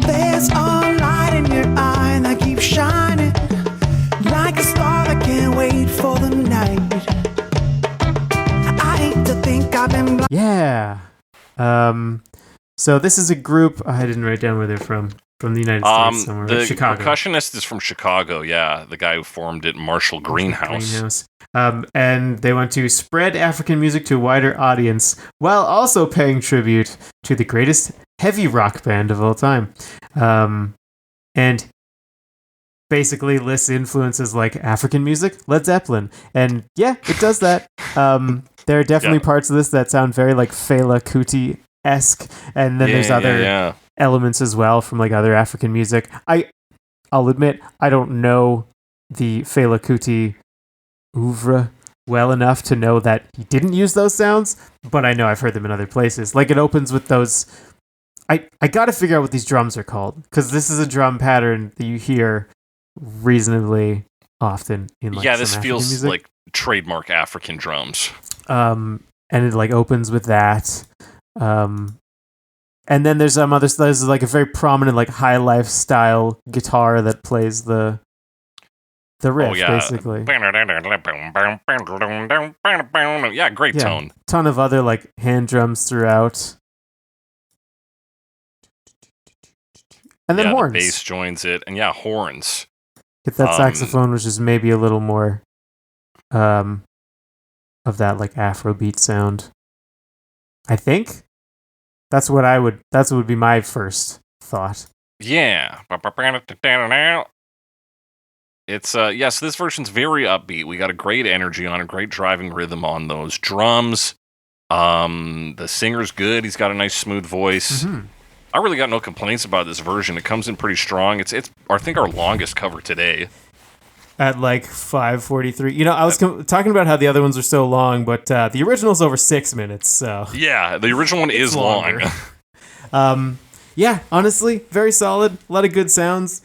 B: There's a light in your eye that keeps shining like a star that can't wait for the night. I hate to think I've been blind.
C: Yeah. So this is a group. I didn't write down where they're from. From the United States somewhere.
A: The
C: Chicago.
A: percussionist is from Chicago, yeah. The guy who formed it, Marshall Greenhouse.
C: And they want to spread African music to a wider audience while also paying tribute to the greatest heavy rock band of all time. And basically lists influences like African music, Led Zeppelin. And yeah, it does that. There are definitely parts of this that sound very like Fela Kuti-esque. And then there's other elements as well from like other African music. I'll admit I don't know the Fela Kuti oeuvre well enough to know that he didn't use those sounds, but I know I've heard them in other places. Like it opens with those. I got to figure out what these drums are called because this is a drum pattern that you hear reasonably often in like
A: this
C: some
A: feels
C: music.
A: like trademark African drums.
C: And it like opens with that. And then there's there's like a very prominent like high life style guitar that plays the riff basically.
A: Yeah, great tone.
C: Ton of other like hand drums throughout. And then horns.
A: The bass joins it, and horns.
C: Get that saxophone, which is maybe a little more of that like Afrobeat sound. I think. That's what would be my first thought.
A: Yeah. It's so this version's very upbeat. We got a great energy on it, great driving rhythm on those drums. The singer's good. He's got a nice smooth voice. Mm-hmm. I really got no complaints about this version. It comes in pretty strong. It's I think our longest cover today.
C: At like 5:43. You know, I was talking about how the other ones are so long, but the original's over 6 minutes, so...
A: Yeah, the original one is long.
C: Yeah, honestly, very solid. A lot of good sounds.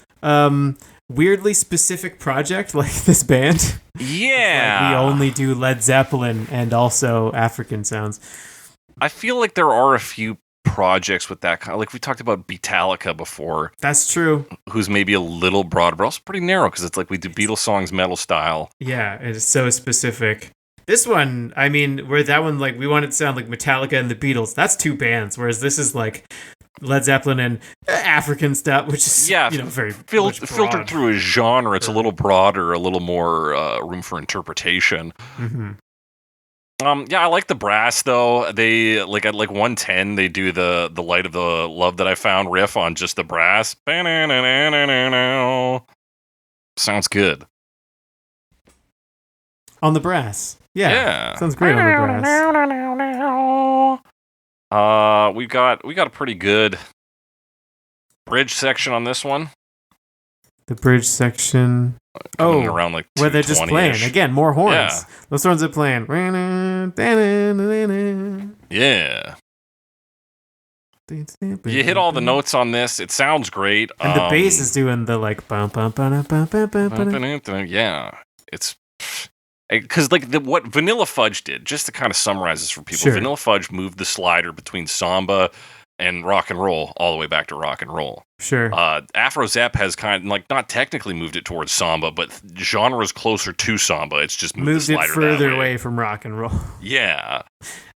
C: Weirdly specific project, like this band.
A: Yeah.
C: Like we only do Led Zeppelin and also African sounds.
A: I feel like there are a few projects with that kind of, like we talked about Beatallica before.
C: That's true.
A: Who's maybe a little broad, but also pretty narrow because it's like we do Beatles songs metal style.
C: Yeah, it is so specific. This one, I mean, where that one, like, we want it to sound like Metallica and the Beatles. That's two bands, whereas this is like Led Zeppelin and African stuff, which is very
A: filtered through a genre. It's a little broader, a little more room for interpretation.
C: Mm-hmm.
A: I like the brass though. They like at like 110. They do the Light of the Love That I Found riff on just the brass. Sounds good
C: on the brass. Yeah, sounds great on the
A: brass. We got a pretty good bridge section on this one.
C: The bridge section.
A: Around like
C: where they're just playing again, more horns. Yeah. Those horns are playing.
A: Yeah. You hit all the notes on this. It sounds great.
C: And the bass is doing the like bum bum bum bum bum bum.
A: Yeah, it's because like what Vanilla Fudge did. Just to kind of summarize this for people, sure. Vanilla Fudge moved the slider between samba and rock and roll all the way back to rock and roll.
C: Sure.
A: AfroZep has kind of like not technically moved it towards samba, but genres closer to samba. It's just moved the slider
C: it further away from rock and roll.
A: Yeah.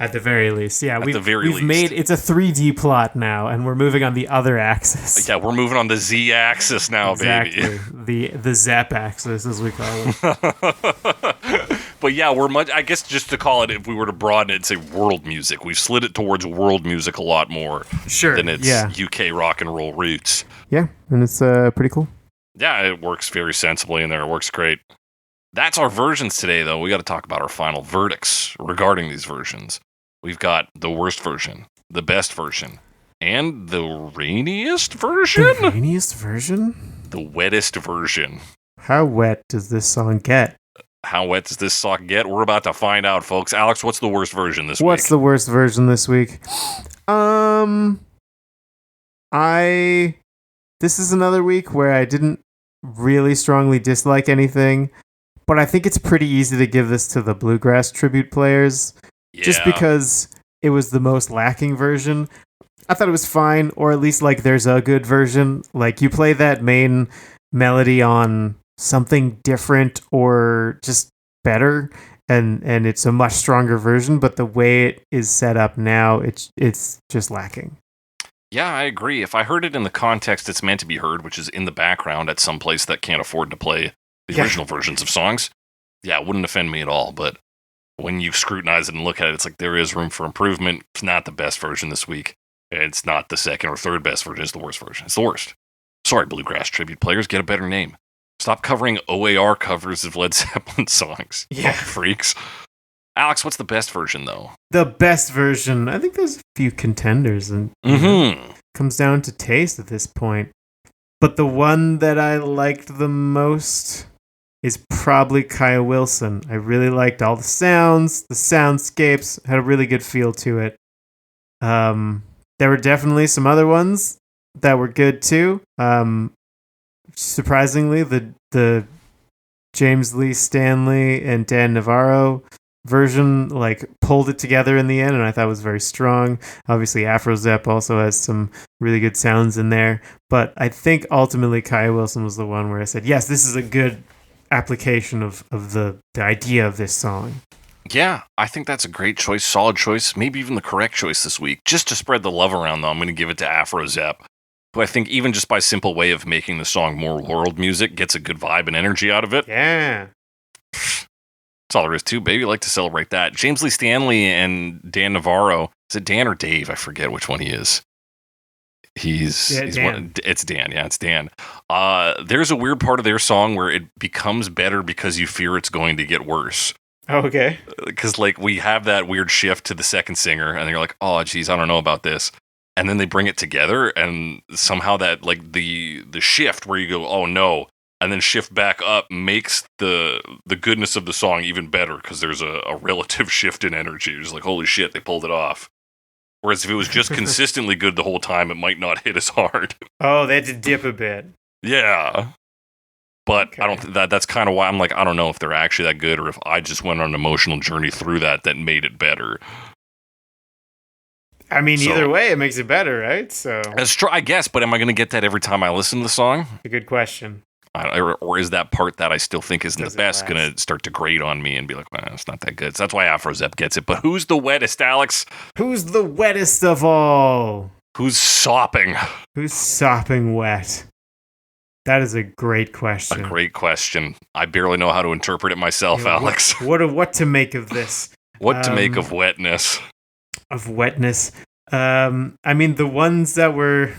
C: At the very least, yeah. We've made it's a 3D plot now, and we're moving on the other axis.
A: Yeah, we're moving on the Z axis now,
C: exactly. baby. The Zep axis, as we call it.
A: But yeah, we're much. I guess just to call it, if we were to broaden it and say world music, we've slid it towards world music a lot more.
C: Sure.
A: Than its UK rock and roll roots.
C: Yeah, and it's pretty cool.
A: Yeah, it works very sensibly in there. It works great. That's our versions today, though. We got to talk about our final verdicts regarding these versions. We've got the worst version, the best version, and the rainiest version?
C: The rainiest version?
A: The wettest version.
C: How wet does this song get?
A: How wet does this song get? We're about to find out, folks. Alex, what's the worst version this week?
C: What's the worst version this week? This is another week where I didn't really strongly dislike anything, but I think it's pretty easy to give this to the Bluegrass tribute players. Yeah. Just because it was the most lacking version. I thought it was fine, or at least like there's a good version. Like you play that main melody on something different or just better, and it's a much stronger version, but the way it is set up now, it's just lacking.
A: Yeah, I agree. If I heard it in the context it's meant to be heard, which is in the background at some place that can't afford to play the original versions of songs, it wouldn't offend me at all. But when you scrutinize it and look at it, it's like there is room for improvement. It's not the best version this week. It's not the second or third best version. It's the worst version. It's the worst. Sorry, Bluegrass tribute players, get a better name. Stop covering OAR covers of Led Zeppelin songs.
C: Yeah.
A: Freaks. Alex, what's the best version, though?
C: The best version, I think there's a few contenders, and
A: it
C: comes down to taste at this point. But the one that I liked the most is probably Kaia Wilson. I really liked all the sounds, the soundscapes, had a really good feel to it. There were definitely some other ones that were good, too. Surprisingly, the James Lee Stanley and Dan Navarro version like pulled it together in the end, and I thought it was very strong. Obviously AfroZep also has some really good sounds in there, but I think ultimately Kaia Wilson was the one where I said, yes, this is a good application of the idea of this song.
A: Yeah, I think that's a great choice, solid choice, maybe even the correct choice this week. Just to spread the love around, though, I'm going to give it to AfroZep, who I think even just by simple way of making the song more world music gets a good vibe and energy out of it.
C: Yeah.
A: That's all there is to, baby. I like to celebrate that. James Lee Stanley and Dan Navarro. Is it Dan or Dave? I forget which one he is. He's Dan. It's Dan. Yeah, it's Dan. There's a weird part of their song where it becomes better because you fear it's going to get worse.
C: Oh, okay.
A: Because like we have that weird shift to the second singer, and you're like, oh, geez, I don't know about this. And then they bring it together, and somehow that like the shift where you go, oh no, and then shift back up makes the goodness of the song even better because there's a relative shift in energy. You're just like, holy shit, they pulled it off. Whereas if it was just consistently good the whole time, it might not hit as hard.
C: Oh, they had to dip a bit.
A: Yeah. But okay. I don't. That's kind of why I'm like, I don't know if they're actually that good, or if I just went on an emotional journey through that made it better.
C: I mean, either way, it makes it better, right? So
A: that's true, I guess. But am I going to get that every time I listen to the song?
C: A good question.
A: Or is that part that I still think isn't the best going to start to grate on me and be like, well, it's not that good. So that's why AfroZep gets it. But who's the wettest, Alex?
C: Who's the wettest of all?
A: Who's sopping?
C: Who's sopping wet? That is a great question.
A: A great question. I barely know how to interpret it myself, Alex.
C: What to make of this?
A: What to make of wetness?
C: Of wetness. I mean, the ones that were...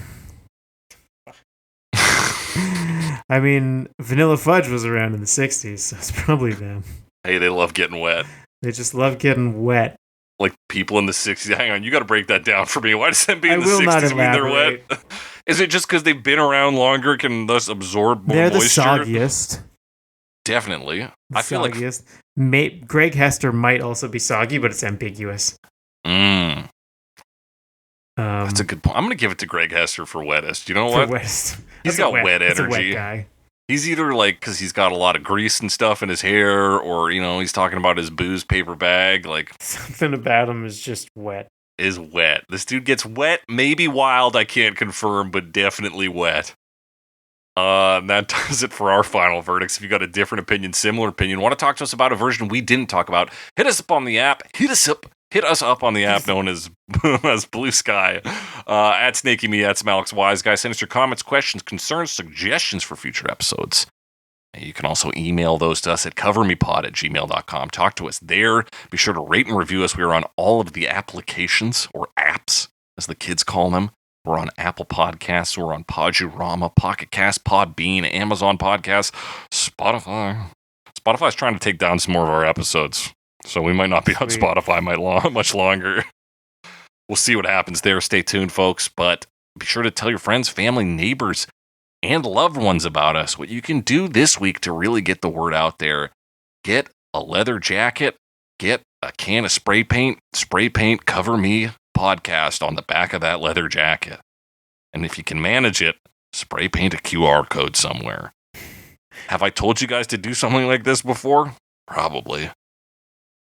C: I mean, Vanilla Fudge was around in the 60s, so it's probably them.
A: Hey, they love getting wet.
C: They just love getting wet.
A: Like people in the 60s. Hang on, you got to break that down for me. Why does that be in the 60s mean they're wet? Is it just because they've been around longer, can thus absorb more moisture?
C: They're the soggiest.
A: Definitely. I feel
C: soggiest. Like... Greg Hester might also be soggy, but it's ambiguous.
A: That's a good point. I'm going to give it to Greg Hester for wettest. You know what? He's got wet energy.
C: That's a wet guy.
A: He's either like, because he's got a lot of grease and stuff in his hair, or, he's talking about his booze paper bag. Like
C: something about him is just wet.
A: Is wet. This dude gets wet, maybe wild, I can't confirm, but definitely wet. That does it for our final verdicts. If you got a different opinion, similar opinion, want to talk to us about a version we didn't talk about, hit us up on the app. Hit us up on the app known as Blue Sky. At Snaky Me, at Alex Wise Guy. Send us your comments, questions, concerns, suggestions for future episodes. You can also email those to us at covermepod@gmail.com. Talk to us there. Be sure to rate and review us. We are on all of the applications, or apps, as the kids call them. We're on Apple Podcasts. We're on Podurama, Pocket Cast, Podbean, Amazon Podcasts, Spotify. Spotify's trying to take down some more of our episodes, so we might not be on Spotify much longer. We'll see what happens there. Stay tuned, folks. But be sure to tell your friends, family, neighbors, and loved ones about us. What you can do this week to really get the word out there: get a leather jacket, get a can of spray paint Cover Me podcast on the back of that leather jacket. And if you can manage it, spray paint a QR code somewhere. Have I told you guys to do something like this before? Probably.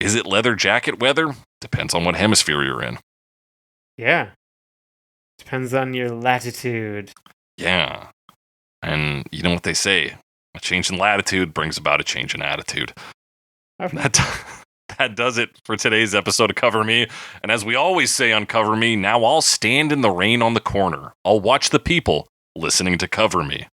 A: Is it leather jacket weather? Depends on what hemisphere you're in.
C: Yeah. Depends on your latitude.
A: Yeah. And you know what they say, a change in latitude brings about a change in attitude. That does it for today's episode of Cover Me. And as we always say on Cover Me, now I'll stand in the rain on the corner. I'll watch the people listening to Cover Me.